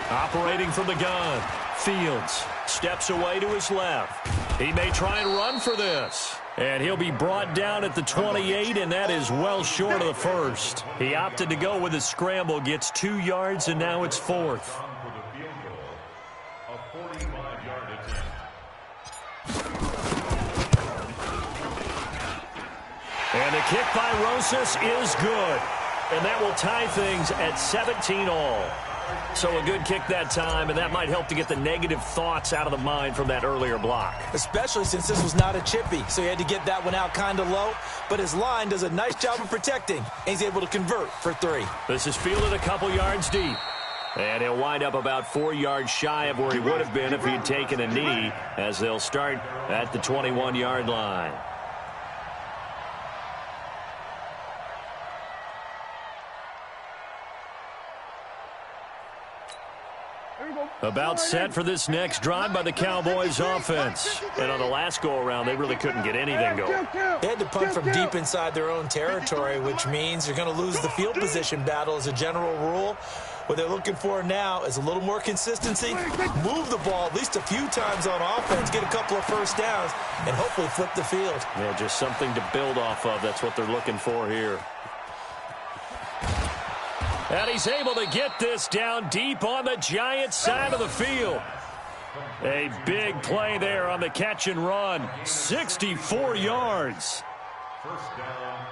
Operating from the gun, Fields steps away to his left. He may try and run for this. And he'll be brought down at the 28, and that is well short of the first. He opted to go with a scramble, gets 2 yards, and now it's fourth. And the kick by Rosas is good. And that will tie things at 17 all. So a good kick that time, and that might help to get the negative thoughts out of the mind from that earlier block. Especially since this was not a chippy, so he had to get that one out kind of low. But his line does a nice job of protecting, and he's able to convert for 3. This is fielded a couple yards deep. And he'll wind up about 4 yards shy of where he would have been if he'd taken a knee, as they'll start at the 21-yard line. About set for this next drive by the Cowboys offense. And on the last go-around, they really couldn't get anything going. They had to punt from deep inside their own territory, which means you're going to lose the field position battle as a general rule. What they're looking for now is a little more consistency, move the ball at least a few times on offense, get a couple of first downs, and hopefully flip the field. Yeah, just something to build off of. That's what they're looking for here. And he's able to get this down deep on the Giants' side of the field. A big play there on the catch and run. 64 yards. First down,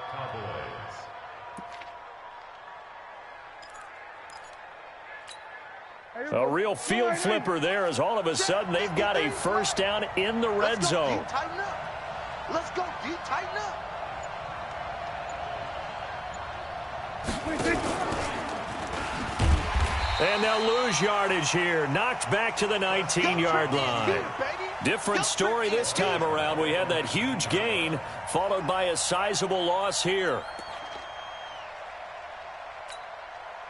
Cowboys. A real field flipper there, as all of a sudden they've got a first down in the red zone. Let's go, D. Tighten up. And they'll lose yardage here. Knocked back to the 19-yard line. Different story this time around. We had that huge gain, followed by a sizable loss here.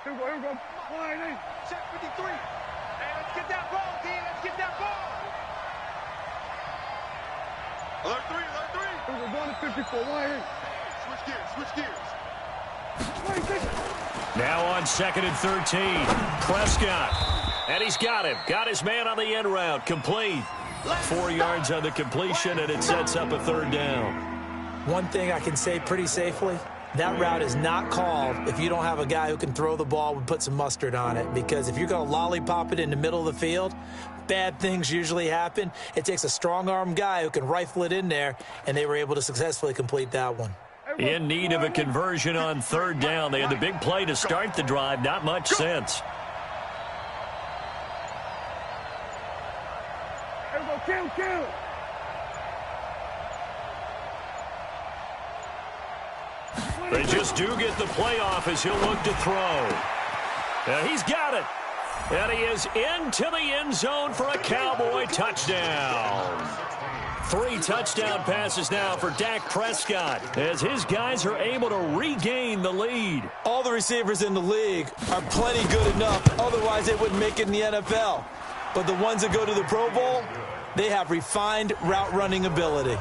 Here we go. Check 53. Hey, let's get that ball, D. Let's get that ball. Alert 3, alert 3. We're going to 54. Switch gears. Now on 2nd and 13. Prescott. And he's got him. Got his man on the end route. Complete. 4 yards on the completion, and it sets up a third down. One thing I can say pretty safely, that route is not called if you don't have a guy who can throw the ball and put some mustard on it. Because if you're going to lollipop it in the middle of the field, bad things usually happen. It takes a strong-arm guy who can rifle it in there, and they were able to successfully complete that one. In need of a conversion on third down. They had the big play to start the drive. Not much sense. Kill. They just do get the playoff as he'll look to throw. He's got it. And he is into the end zone for a Cowboy touchdown. 3 touchdown passes now for Dak Prescott as his guys are able to regain the lead. All the receivers in the league are plenty good enough. Otherwise, they wouldn't make it in the NFL. But the ones that go to the Pro Bowl, they have refined route running ability.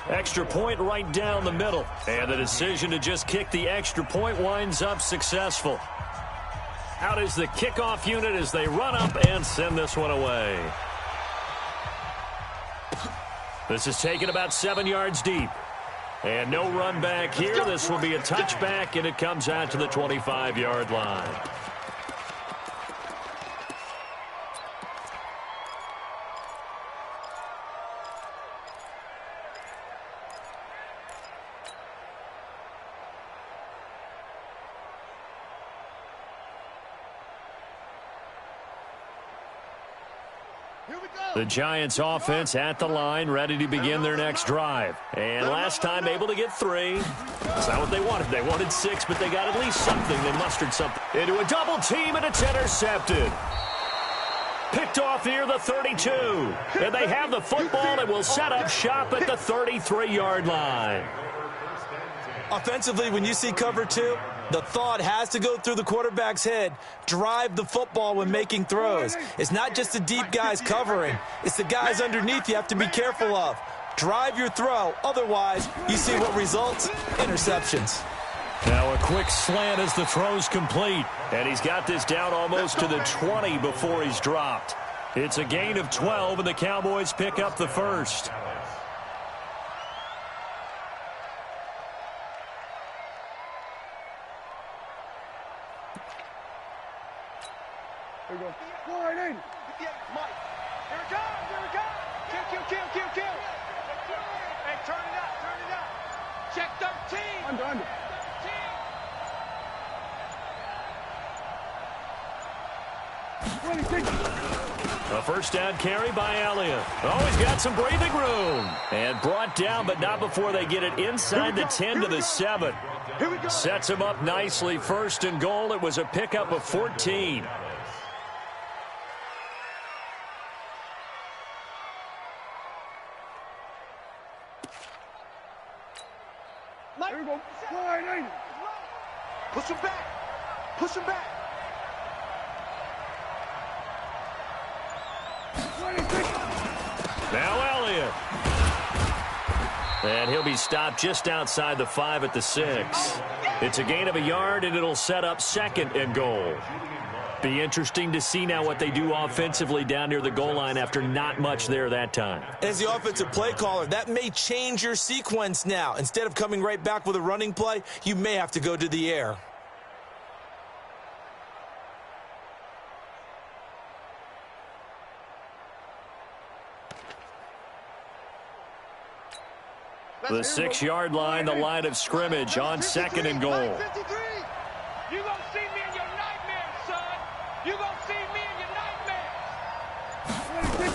Extra point right down the middle. And the decision to just kick the extra point winds up successful. Out is the kickoff unit as they run up and send this one away. This is taken about 7 yards deep. And no run back here. This will be a touchback, and it comes out to the 25-yard line. The Giants offense at the line, ready to begin their next drive. And last time able to get 3. That's not what they wanted. They wanted 6, but they got at least something. They mustered something. into a double team, and it's intercepted. Picked off near the 32. And they have the football and will set up shop at the 33-yard line. Offensively, when you see cover 2, the thought has to go through the quarterback's head. Drive the football when making throws. It's not just the deep guys covering. It's the guys underneath you have to be careful of. Drive your throw. Otherwise, you see what results? Interceptions. Now a quick slant as the throw's complete. And he's got this down almost to the 20 before he's dropped. It's a gain of 12, and the Cowboys pick up the first. Here we go. 480. Mike. Here it comes. Here it comes. Kill. Hey, turn it up. Check 13. Under. A first down carry by Elliott. Oh, he's got some breathing room. And brought down, but not before they get it inside the 10 to the 7. Sets him up nicely. First and goal. It was a pickup of 14. Here we go. 480. Push him back. Now Elliott. And he'll be stopped just outside the 5 at the 6. It's a gain of a yard, and it'll set up second and goal. Be interesting to see now what they do offensively down near the goal line after not much there that time. As the offensive play caller, that may change your sequence now. Instead of coming right back with a running play, you may have to go to the air. The 6-yard line, the line of scrimmage on second and goal. You gonna see me in your nightmares, son. You gonna see me in your nightmares.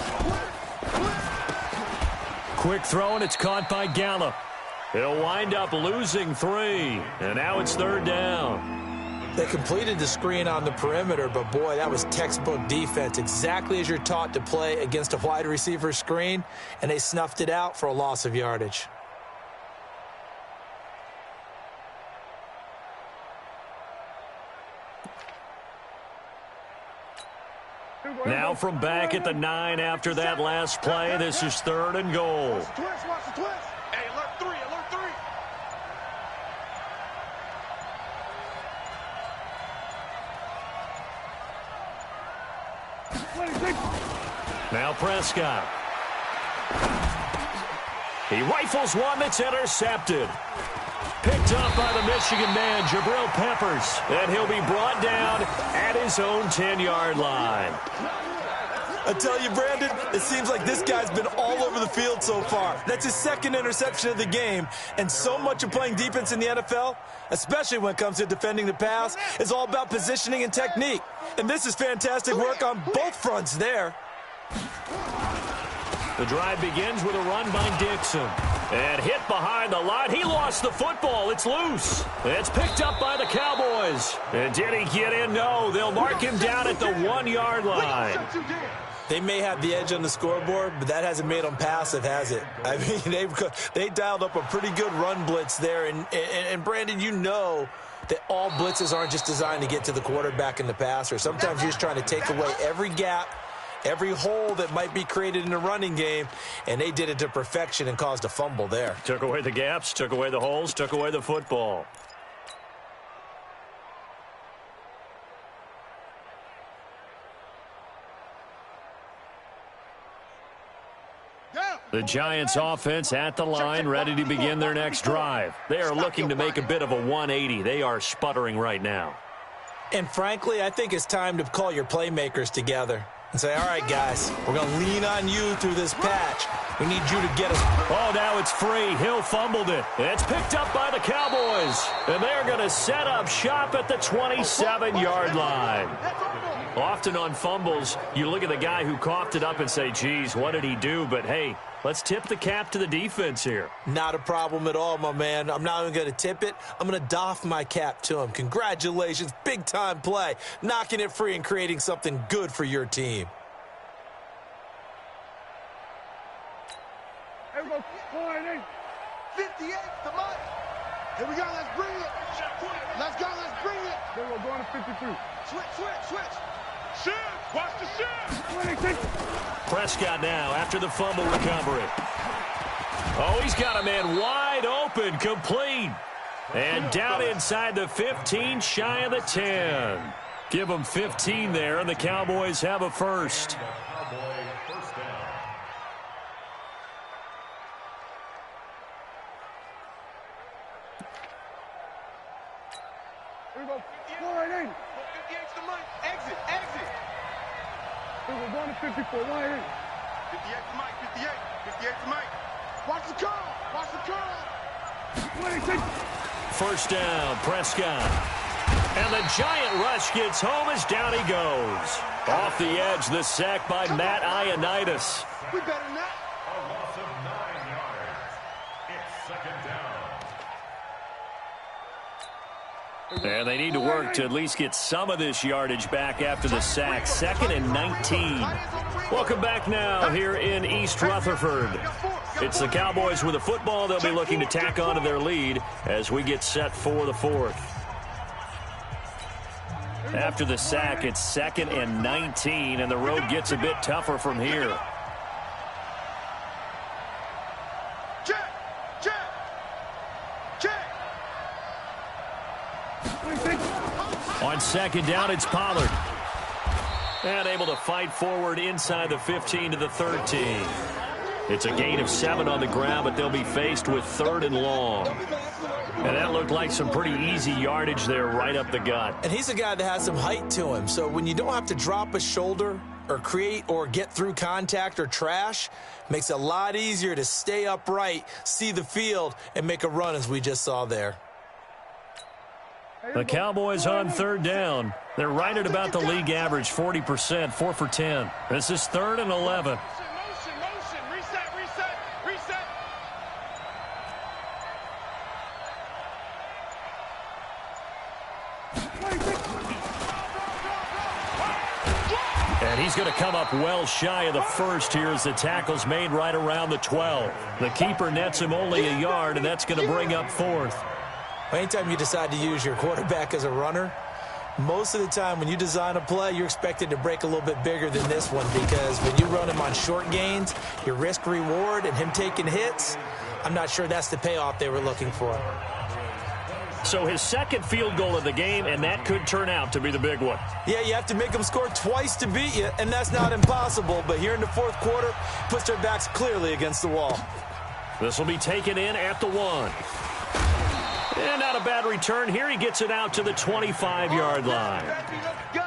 Quick throw, and it's caught by Gallup. He'll wind up losing 3, and now it's third down. They completed the screen on the perimeter, but boy, that was textbook defense, exactly as you're taught to play against a wide receiver screen, and they snuffed it out for a loss of yardage. Now from back at the 9 after that last play, this is third and goal. Watch the twist. Hey, alert 3. Now Prescott. He rifles one that's intercepted. Picked up by the Michigan man, Jabril Peppers. And he'll be brought down at his own 10-yard line. I tell you, Brandon, it seems like this guy's been all over the field so far. That's his second interception of the game. And so much of playing defense in the NFL, especially when it comes to defending the pass, is all about positioning and technique. And this is fantastic work on both fronts there. The drive begins with a run by Dixon. And hit behind the line. He lost the football. It's loose. It's picked up by the Cowboys. And did he get in? No. They'll mark him down at the 1-yard line. They may have the edge on the scoreboard, but that hasn't made them passive, has it? I mean, they dialed up a pretty good run blitz there. And Brandon, you know that all blitzes aren't just designed to get to the quarterback and the passer. Sometimes you're just trying to take away every gap, every hole that might be created in the running game, and they did it to perfection and caused a fumble there. Took away the gaps, took away the holes, took away the football. The Giants offense at the line, ready to begin their next drive. They are looking to make a bit of a 180. They are sputtering right now. And frankly, I think it's time to call your playmakers together and say, all right, guys, we're going to lean on you through this patch. We need you to get us. Oh, now it's free. Hill fumbled it. It's picked up by the Cowboys. And they're going to set up shop at the 27-yard line. Often on fumbles, you look at the guy who coughed it up and say, geez, what did he do? But, hey, let's tip the cap to the defense here. Not a problem at all, my man. I'm not even going to tip it. I'm going to doff my cap to him. Congratulations. Big-time play. Knocking it free and creating something good for your team. Here we go. 58, come on. Here we go, let's bring it. Let's go, let's bring it. Then we're going to 53. Switch. Shift, watch the shift. Prescott now after the fumble recovery. Oh, he's got a man wide open, complete. And down inside the 15, shy of the 10. Give them 15 there, and the Cowboys have a first. Here we go. 480. 58's the money. Exit. Here we're going to 54. 180. 58's the mic. 58's the mic. Watch the curl. 26. First down, Prescott. And the giant rush gets home as down he goes. Off the edge, the sack by Matt Ioannidis. We better than that. A loss of 9 yards. It's second down. And they need to work to at least get some of this yardage back after the sack. 2nd and 19. Welcome back now here in East Rutherford. It's the Cowboys with the football. They'll be looking to tack on to their lead as we get set for the fourth. After the sack, it's 2nd and 19, and the road gets a bit tougher from here. On 2nd down, it's Pollard. And able to fight forward inside the 15 to the 13. It's a gain of 7 on the ground, but they'll be faced with 3rd and long. And that looked like some pretty easy yardage there right up the gut. And he's a guy that has some height to him, so when you don't have to drop a shoulder or create or get through contact or trash, makes it a lot easier to stay upright, see the field, and make a run as we just saw there. The Cowboys on 3rd down. They're right at about the league average, 40%, 4 for 10. This is 3rd and 11. Motion. Reset. And he's going to come up well shy of the first here as the tackle's made right around the 12. The keeper nets him only a yard, and that's going to bring up 4th. Anytime you decide to use your quarterback as a runner, most of the time when you design a play, you're expected to break a little bit bigger than this one, because when you run him on short gains, your risk-reward and him taking hits, I'm not sure that's the payoff they were looking for. So his 2nd field goal of the game, and that could turn out to be the big one. Yeah, you have to make them score twice to beat you, and that's not impossible. But here in the 4th quarter, puts their backs clearly against the wall. This will be taken in at the 1. And not a bad return. Here he gets it out to the 25-yard line. Let's go.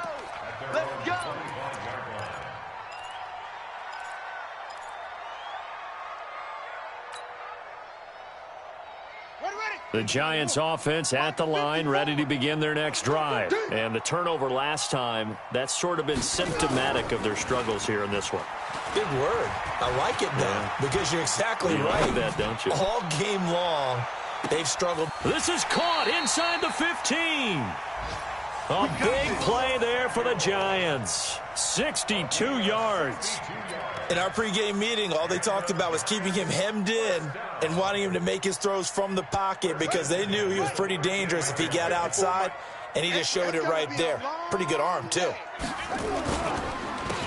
The Giants offense at the line, ready to begin their next drive. And the turnover last time, that's sort of been symptomatic of their struggles here in this one. Big word. I like it, though, because you're exactly right. Like that, don't you? All game long, they've struggled. This is caught inside the 15. A big play there for the Giants. 62 yards. In our pregame meeting, all they talked about was keeping him hemmed in and wanting him to make his throws from the pocket because they knew he was pretty dangerous if he got outside, and he just showed it right there. Pretty good arm, too.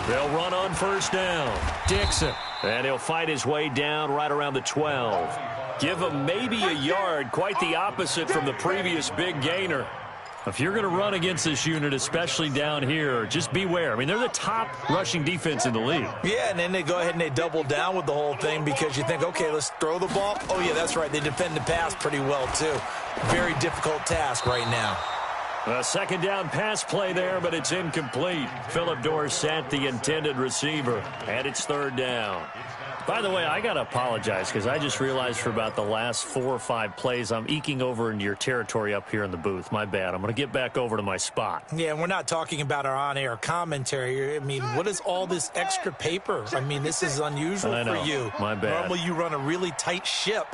They'll run on 1st down. Dixon. And he'll fight his way down right around the 12. Give him maybe a yard, quite the opposite from the previous big gainer. If you're going to run against this unit, especially down here, just beware. I mean, they're the top rushing defense in the league. Yeah, and then they go ahead and they double down with the whole thing because you think, okay, let's throw the ball. Oh, yeah, that's right. They defend the pass pretty well, too. Very difficult task right now. A second down pass play there, but it's incomplete. Philip Dorsett, the intended receiver, and it's third down. By the way, I got to apologize because I just realized for about the last 4 or 5 plays, I'm eking over into your territory up here in the booth. My bad. I'm going to get back over to my spot. Yeah, we're not talking about our on-air commentary. I mean, what is all this extra paper? I mean, this is unusual for you. My bad. Normally you run a really tight ship.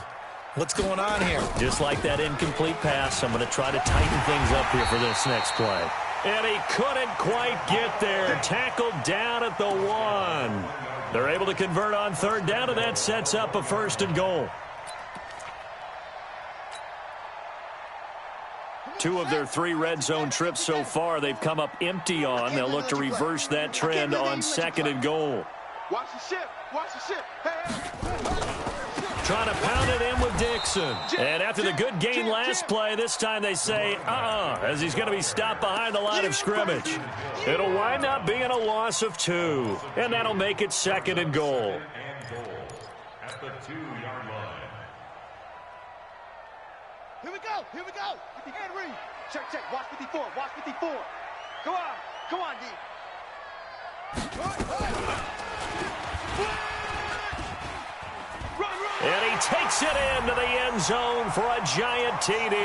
What's going on here? Just like that incomplete pass, I'm going to try to tighten things up here for this next play. And he couldn't quite get there. Tackled down at the 1. They're able to convert on third down, and that sets up a 1st and goal. 2 of their 3 red zone trips so far, they've come up empty on. They'll look to reverse that trend on 2nd and goal. Watch the ship. Watch the ship. Hey. Trying to pound it in with Dixon. And after the good gain last play, this time they say, as he's going to be stopped behind the line of scrimmage. It'll wind up being a loss of 2. And that'll make it 2nd and goal. At the 2-yard line. Here we go. Here we go. With the hand read. Check, check. Watch 54. Watch 54. Go on. Come on, D. And he takes it into the end zone for a giant TD.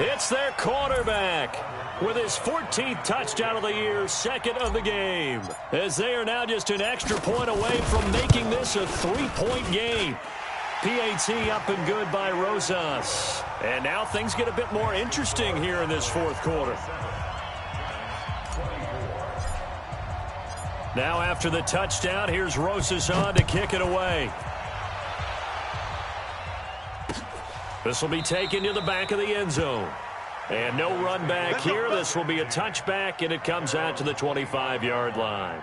It's their quarterback with his 14th touchdown of the year, 2nd of the game, as they are now just an extra point away from making this a 3-point game. PAT up and good by Rosas. And now things get a bit more interesting here in this 4th quarter. Now after the touchdown, here's Rosas on to kick it away. This will be taken to the back of the end zone. And no run back here. This will be a touchback, and it comes out to the 25-yard line.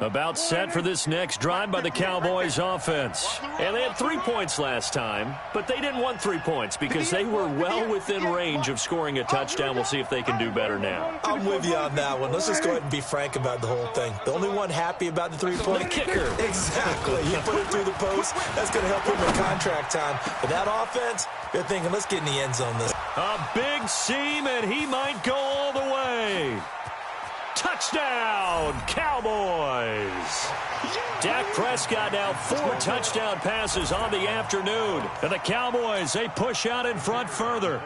About set for this next drive by the Cowboys offense. And they had 3 points last time, but they didn't want 3 points because they were well within range of scoring a touchdown. We'll see if they can do better now. I'm with you on that one. Let's just go ahead and be frank about the whole thing. The only one happy about the 3-point the kicker. Exactly. You put it through the post. That's going to help him in contract time. But that offense, they're thinking, let's get in the end zone this. A big seam, and he might go all the way. Touchdown, Cowboys. Dak Prescott now 4 touchdown passes on the afternoon. And the Cowboys, they push out in front further.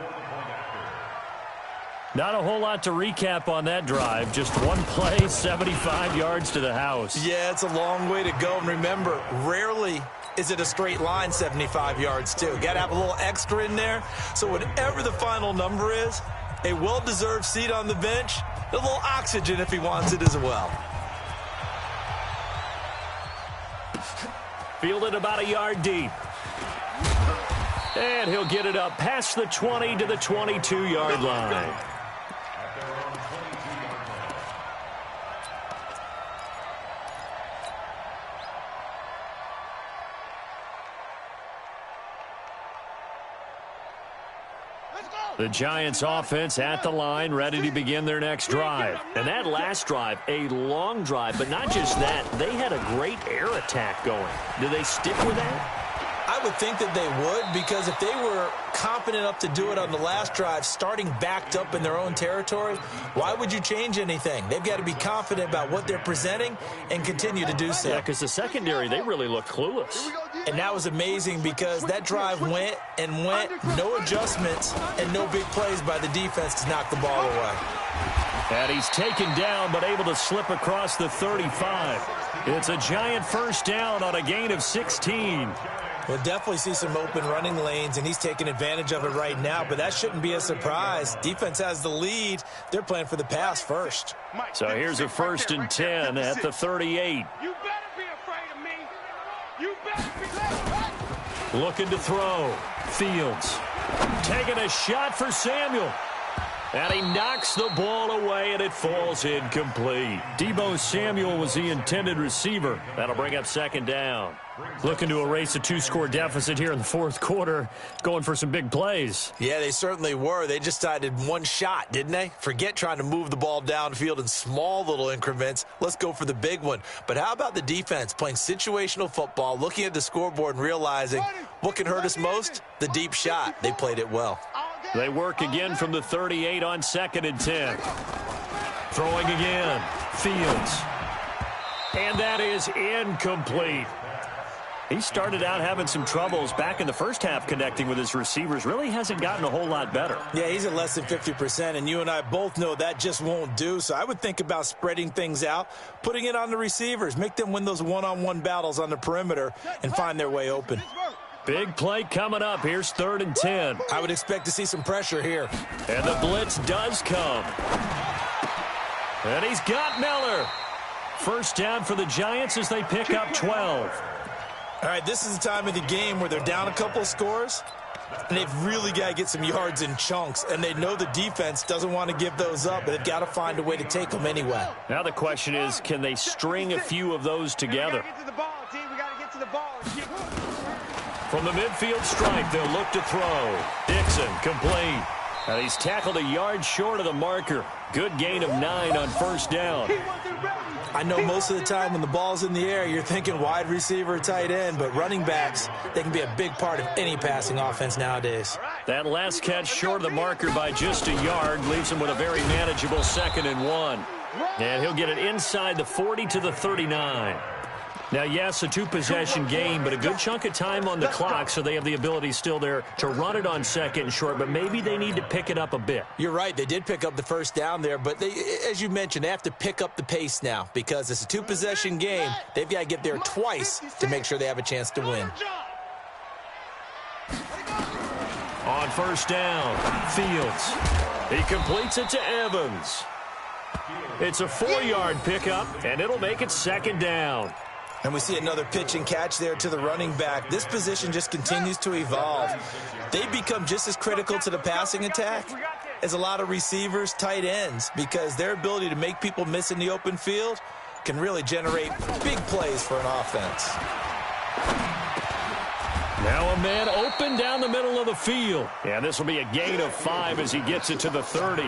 Not a whole lot to recap on that drive. Just one play, 75 yards to the house. Yeah, it's a long way to go. And remember, rarely is it a straight line 75 yards, too. Got to have a little extra in there. So whatever the final number is, a well-deserved seat on the bench, a little oxygen if he wants it as well. Fielded about a yard deep. And he'll get it up past the 20 to the 22-yard line. The Giants offense at the line, ready to begin their next drive. And that last drive, a long drive, but not just that. They had a great air attack going. Do they stick with that? I would think that they would, because if they were confident enough to do it on the last drive, starting backed up in their own territory, why would you change anything? They've got to be confident about what they're presenting and continue to do so. Yeah, because the secondary, they really look clueless. And that was amazing because that drive went and went, no adjustments and no big plays by the defense to knock the ball away. And he's taken down but able to slip across the 35. It's a Giant first down on a gain of 16. We'll definitely see some open running lanes, and he's taking advantage of it right now, but that shouldn't be a surprise. Defense has the lead. They're playing for the pass first. So here's a 1st and 10 at the 38. You better be afraid of me. You better be. Looking to throw. Fields taking a shot for Samuel. And he knocks the ball away, and it falls incomplete. Deebo Samuel was the intended receiver. That'll bring up second down. Looking to erase a 2-score deficit here in the fourth quarter, going for some big plays. Yeah, they certainly were. They just decided one shot, didn't they? Forget trying to move the ball downfield in small little increments. Let's go for the big one. But how about the defense playing situational football, looking at the scoreboard and realizing what can hurt us most? The deep shot. They played it well. They work again from the 38 on 2nd and 10. Throwing again. Fields. And that is incomplete. He started out having some troubles back in the first half connecting with his receivers. Really hasn't gotten a whole lot better. Yeah, he's at less than 50%, and you and I both know that just won't do. So I would think about spreading things out, putting it on the receivers, make them win those one-on-one battles on the perimeter and find their way open. Big play coming up. Here's 3rd and 10. I would expect to see some pressure here. And the blitz does come. And he's got Miller. First down for the Giants as they pick up 12. All right, this is the time of the game where they're down a couple of scores, and they've really got to get some yards in chunks, and they know the defense doesn't want to give those up, but they've got to find a way to take them anyway. Now the question is, can they string a few of those together? From the midfield stripe, they'll look to throw. Dixon, complete. And he's tackled a yard short of the marker. Good gain of 9 on first down. I know most of the time when the ball's in the air, you're thinking wide receiver, tight end, but running backs, they can be a big part of any passing offense nowadays. That last catch short of the marker by just a yard leaves him with a very manageable 2nd and 1. And he'll get it inside the 40 to the 39. Now, yes, a 2-possession game, but a good chunk of time on the clock, so they have the ability still there to run it on 2nd and short, but maybe they need to pick it up a bit. You're right. They did pick up the first down there, but they, as you mentioned, they have to pick up the pace now because it's a 2-possession game. They've got to get there twice to make sure they have a chance to win. On first down, Fields. He completes it to Evans. It's a 4-yard pickup, and it'll make it 2nd down. And we see another pitch and catch there to the running back. This position just continues to evolve. They become just as critical to the passing attack as a lot of receivers, tight ends, because their ability to make people miss in the open field can really generate big plays for an offense. Now a man open down the middle of the field. And this will be a gain of 5 as he gets it to the 30.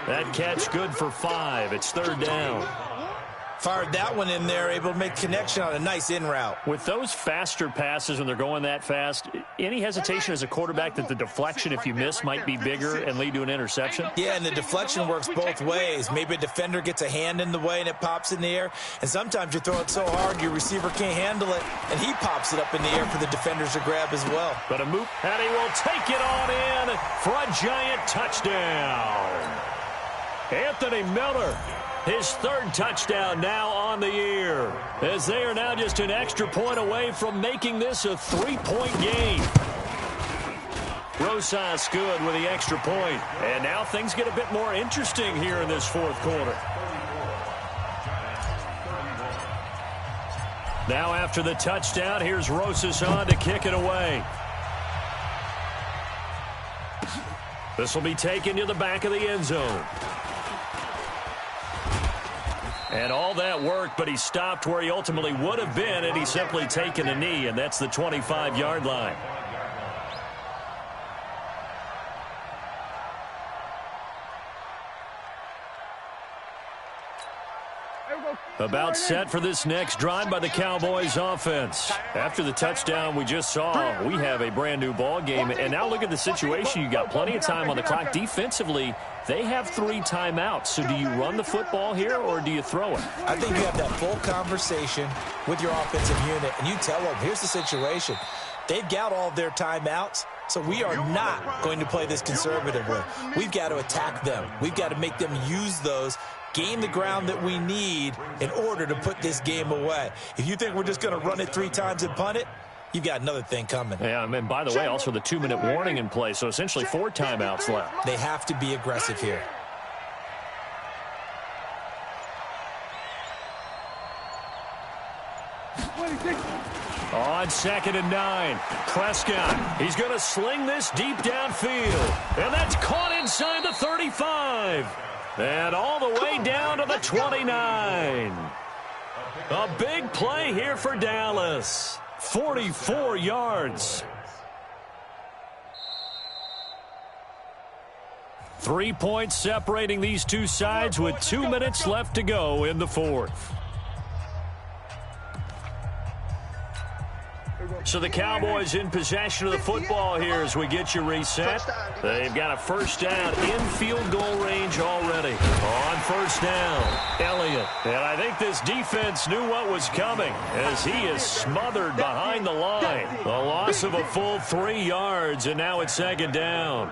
That catch good for 5. It's 3rd down. Fired that one in there, able to make connection on a nice in route. With those faster passes when they're going that fast, any hesitation as a quarterback that the deflection, if you miss, might be bigger and lead to an interception? Yeah, and the deflection works both ways. Maybe a defender gets a hand in the way and it pops in the air, and sometimes you throw it so hard your receiver can't handle it, and he pops it up in the air for the defenders to grab as well. But a move, and he will take it on in for a giant touchdown. Anthony Miller. His 3rd touchdown now on the year, as they are now just an extra point away from making this a 3-point game. Rosas good with the extra point, and now things get a bit more interesting here in this fourth quarter. Now after the touchdown, here's Rosas on to kick it away. This will be taken to the back of the end zone. And all that worked, but he stopped where he ultimately would have been, and he's simply taken a knee, and that's the 25-yard line. About set for this next drive by the Cowboys offense. After the touchdown we just saw, we have a brand-new ball game, and now look at the situation. You got plenty of time on the clock. Defensively, they have 3 timeouts. So do you run the football here, or do you throw it? I think you have that full conversation with your offensive unit, and you tell them, here's the situation. They've got all of their timeouts, so we are not going to play this conservatively. We've got to attack them. We've got to make them use those, gain the ground that we need in order to put this game away. If you think we're just going to run it 3 times and punt it, you've got another thing coming. Yeah, and by the way, also the 2-minute warning in play, so essentially 4 timeouts left. They have to be aggressive here. On 2nd and 9, Prescott. He's going to sling this deep downfield. And that's caught inside the 35. And all the way down to the 29. A big play here for Dallas. 44 yards. 3 points separating these two sides with 2 minutes left to go in the fourth. So the Cowboys in possession of the football here as we get you reset. They've got a first down in field goal range already. On first down, Elliott. And I think this defense knew what was coming as he is smothered behind the line. A loss of a full 3 yards, and now it's second down.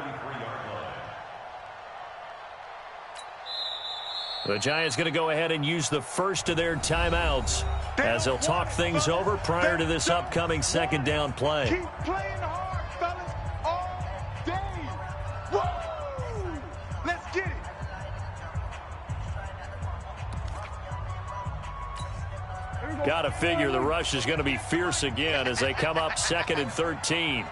The Giants going to go ahead and use the first of their timeouts as they'll talk things over prior to this upcoming second down play. Keep playing hard, fellas, all day. Woo! Let's get it. Got to figure the rush is going to be fierce again as they come up 2nd and 13.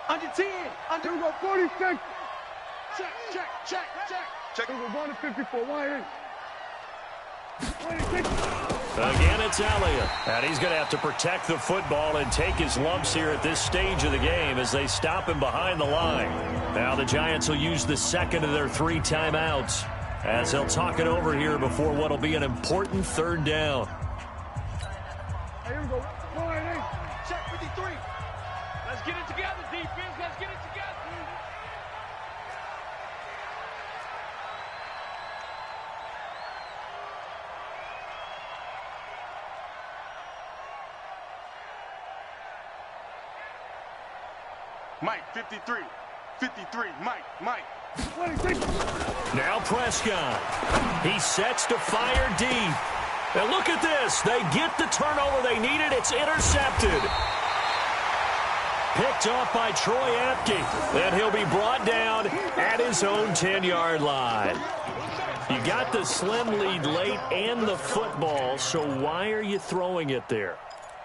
Under 10, under 46. Check. Check. 1 to 54, 1 Again, it's Elliott. And he's going to have to protect the football and take his lumps here at this stage of the game as they stop him behind the line. Now the Giants will use the second of their 3 timeouts as they'll talk it over here before what will be an important third down. Here we go. Check 53. Let's get it together, defense. Let's get it together. Mike, 53. 53. Mike. 26. Now Prescott. He sets to fire deep. And look at this. They get the turnover they needed. It's intercepted. Picked off by Troy Apke. Then he'll be brought down at his own 10-yard line. You got the slim lead late and the football, so why are you throwing it there?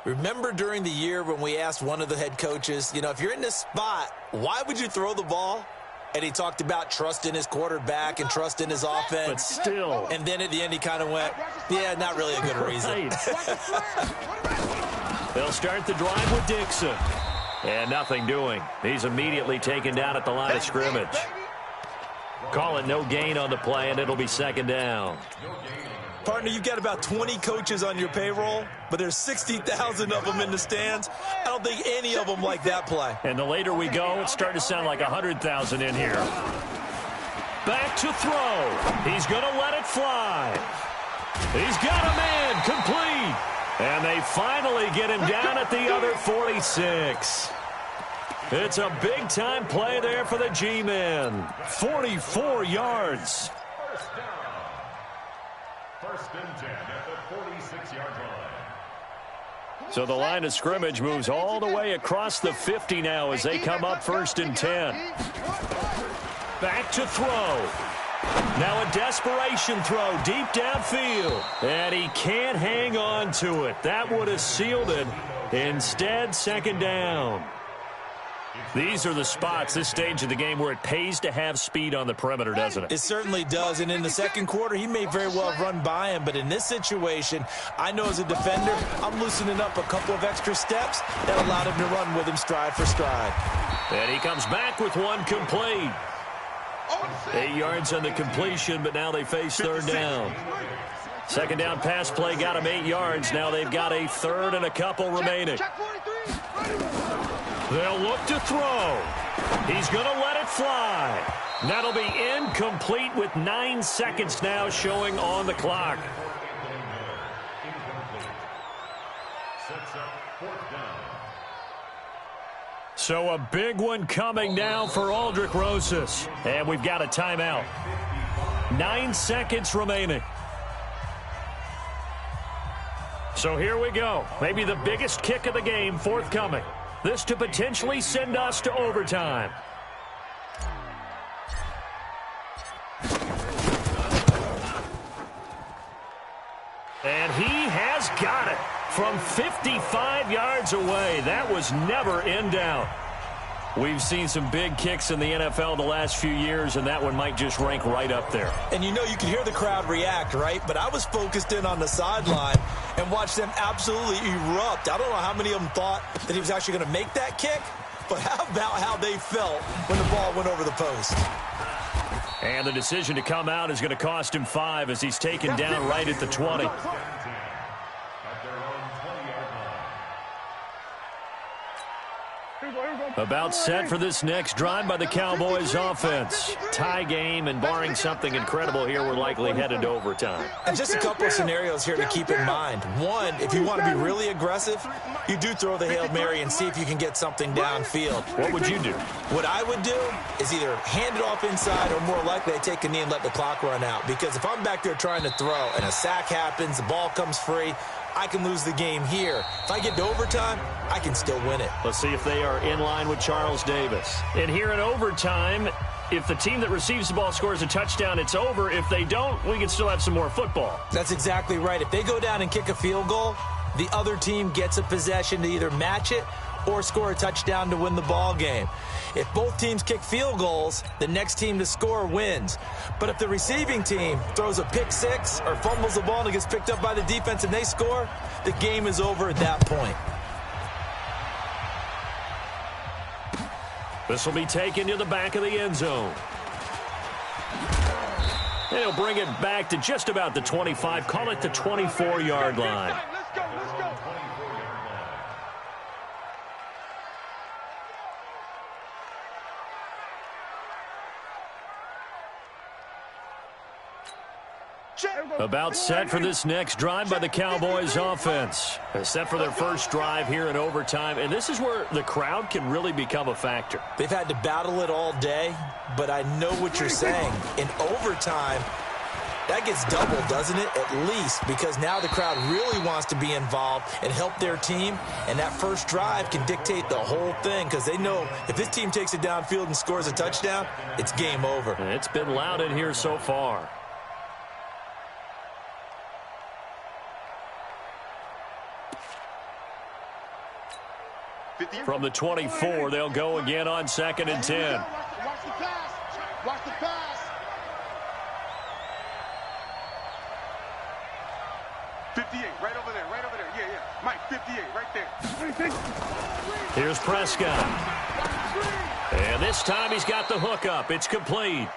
Remember during the year when we asked one of the head coaches, if you're in this spot, why would you throw the ball? And he talked about trust in his quarterback and trust in his offense. But still. And then at the end he kind of went, yeah, not really a good reason. They'll start the drive with Dixon. And nothing doing. He's immediately taken down at the line of scrimmage. Call it no gain on the play, and it'll be second down. Partner, you've got about 20 coaches on your payroll, but there's 60,000 of them in the stands. I don't think any of them like that play. And the later we go, it's starting to sound like 100,000 in here. Back to throw. He's going to let it fly. He's got a man complete. And they finally get him down at the other 46. It's a big-time play there for the G-men. 44 yards. First and 10 at the 46-yard line. So the line of scrimmage moves all the way across the 50 now as they come up 1st and 10. Back to throw. Now a desperation throw deep downfield. And he can't hang on to it. That would have sealed it. Instead, second down. These are the spots, this stage of the game, where it pays to have speed on the perimeter, doesn't it? It certainly does. And in the second quarter, he may very well have run by him. But in this situation, I know as a defender, I'm loosening up a couple of extra steps that allowed him to run with him stride for stride. And he comes back with one complete. 8 yards on the completion, but now they face third down. Second down pass play got him 8 yards. Now they've got a third and a couple remaining. They'll look to throw. He's going to let it fly. That'll be incomplete with 9 seconds now showing on the clock. So a big one coming now for Aldrick Rosas. And we've got a timeout. 9 seconds remaining. So here we go. Maybe the biggest kick of the game forthcoming. This to potentially send us to overtime. And he has got it. from 55 yards away. That was never in doubt. We've seen some big kicks in the NFL the last few years, and that one might just rank right up there. And you know, you can hear the crowd react, right? But I was focused in on the sideline and watched them absolutely erupt. I don't know how many of them thought that he was actually going to make that kick, but how about how they felt when the ball went over the post? And the decision to come out is going to cost him 5 as he's taken down right at the 20. About set for this next drive by the Cowboys offense. Tie game, and barring something incredible here, we're likely headed to overtime. And just a couple of scenarios here to keep in mind. One, if you want to be really aggressive, you do throw the Hail Mary and see if you can get something downfield. What would you do? What I would do is either hand it off inside or more likely I take a knee and let the clock run out. Because if I'm back there trying to throw and a sack happens, the ball comes free, I can lose the game here. If I get to overtime, I can still win it. Let's see if they are in line with Charles Davis. And here in overtime, if the team that receives the ball scores a touchdown, it's over. If they don't, we can still have some more football. That's exactly right. If they go down and kick a field goal, the other team gets a possession to either match it or score a touchdown to win the ball game. If both teams kick field goals, the next team to score wins. But if the receiving team throws a pick six or fumbles the ball and it gets picked up by the defense and they score, the game is over at that point. This will be taken to the back of the end zone. And he'll bring it back to just about the 25. Call it the 24-yard line. Let's go, let's go. About set for this next drive by the Cowboys offense. Set for their first drive here in overtime. And this is where the crowd can really become a factor. They've had to battle it all day, but I know what you're saying. In overtime, that gets doubled, doesn't it? At least, because now the crowd really wants to be involved and help their team. And that first drive can dictate the whole thing because they know if this team takes it downfield and scores a touchdown, it's game over. And it's been loud in here so far. From the 24, they'll go again on 2nd and 10. Watch the pass. Watch the pass. 58, right over there, right over there. Yeah, yeah. Mike, 58, right there. Here's Prescott. And this time he's got the hook up. It's complete.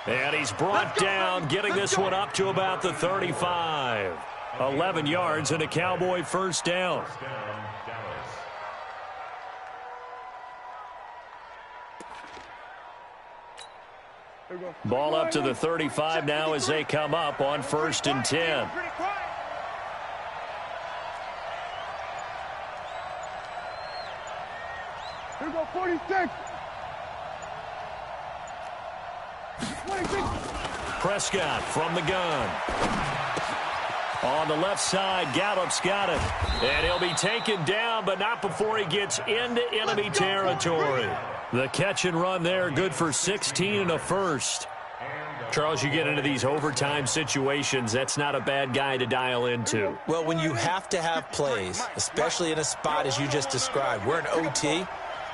And he's brought down, getting this one up to about the 35. 11 yards and a Cowboy first down. Ball up to the 35 now as they come up on 1st and 10. Here we go, 46. 26. Prescott from the gun. On the left side, Gallup's got it. And he'll be taken down, but not before he gets into enemy territory. The catch and run there, good for 16 and a first. Charles, you get into these overtime situations, that's not a bad guy to dial into. Well, when you have to have plays, especially in a spot as you just described, we're in OT,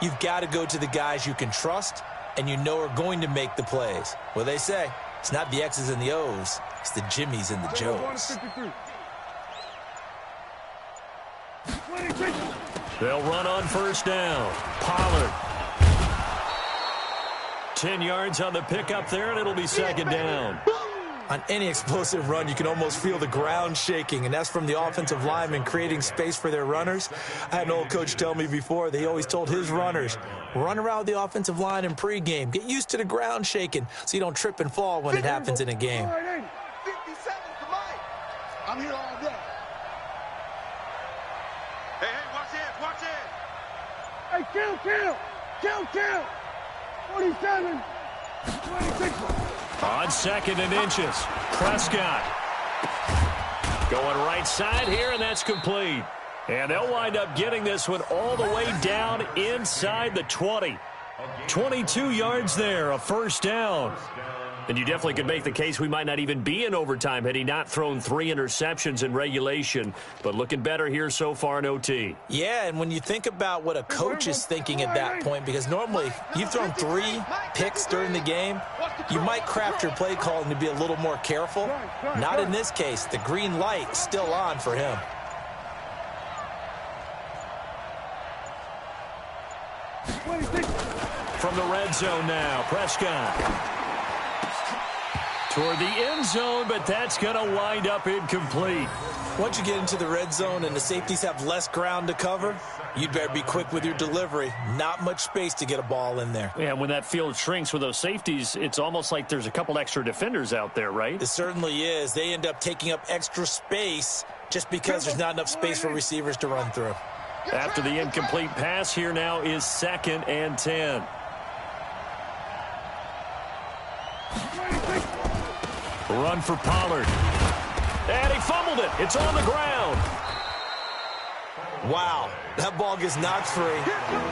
you've got to go to the guys you can trust and you know are going to make the plays. Well, they say it's not the X's and the O's, it's the Jimmys and the Joes. They'll run on first down. Pollard. 10 yards on the pickup there, and it'll be 2nd down. On any explosive run, you can almost feel the ground shaking, and that's from the offensive linemen creating space for their runners. I had an old coach tell me before, they always told his runners, run around the offensive line in pregame. Get used to the ground shaking so you don't trip and fall when it happens in a game. 57 to Mike. I'm here all day. Hey, watch it, watch it. Hey, kill. 47, 26. On 2nd and inches, Prescott. Going right side here, and that's complete. And they'll wind up getting this one all the way down inside the 20. 22 yards there, a first down. And you definitely could make the case we might not even be in overtime had he not thrown 3 interceptions in regulation. But looking better here so far in OT. Yeah, and when you think about what a coach is thinking at that point, because normally you've thrown 3 picks during the game, you might craft your play calling to be a little more careful. Not in this case. The green light still on for him. From the red zone now, Prescott. Toward the end zone, but that's going to wind up incomplete. Once you get into the red zone and the safeties have less ground to cover, you'd better be quick with your delivery. Not much space to get a ball in there. Yeah, when that field shrinks with those safeties, it's almost like there's a couple extra defenders out there, right? It certainly is. They end up taking up extra space just because there's not enough space for receivers to run through. After the incomplete pass, here now is 2nd and 10. Run for Pollard. And he fumbled it. It's on the ground. Wow, that ball gets knocked free,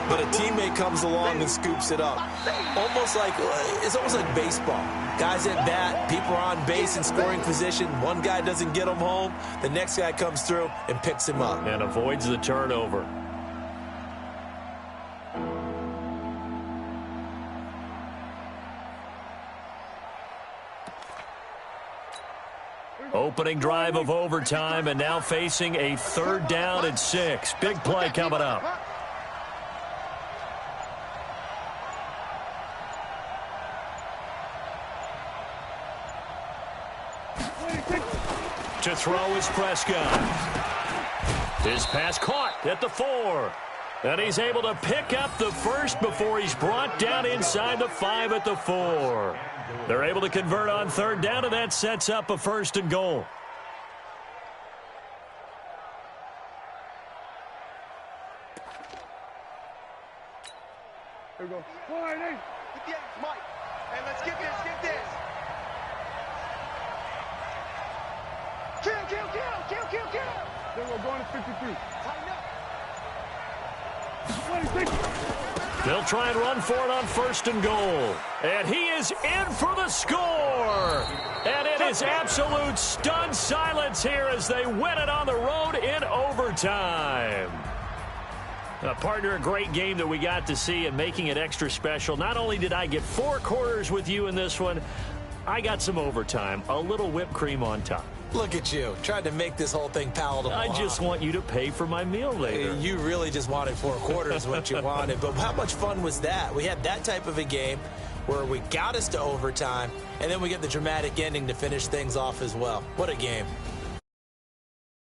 but a teammate comes along and scoops it up. It's almost like baseball. Guys at bat, people are on base in scoring position. One guy doesn't get him home. The next guy comes through and picks him up. And avoids the turnover. Opening drive of overtime, and now facing a 3rd down and 6. Big play coming up. To throw is Prescott. His pass caught at the 4. And he's able to pick up the first before he's brought down inside the 5 at the 4. They're able to convert on 3rd down, and that sets up a 1st and goal. Here we go. Get the X, Mike. And let's get this, get this. Kill. Then we're going to 53. Tighten up. 26. They'll try and run for it on 1st and goal. And he is in for the score. And it is absolute stunned silence here as they win it on the road in overtime. Partner, a great game that we got to see and making it extra special. Not only did I get 4 quarters with you in this one, I got some overtime, a little whipped cream on top. Look at you, trying to make this whole thing palatable. I just want you to pay for my meal later. You really just wanted 4 quarters what you wanted. But how much fun was that? We had that type of a game where we got us to overtime, and then we get the dramatic ending to finish things off as well. What a game.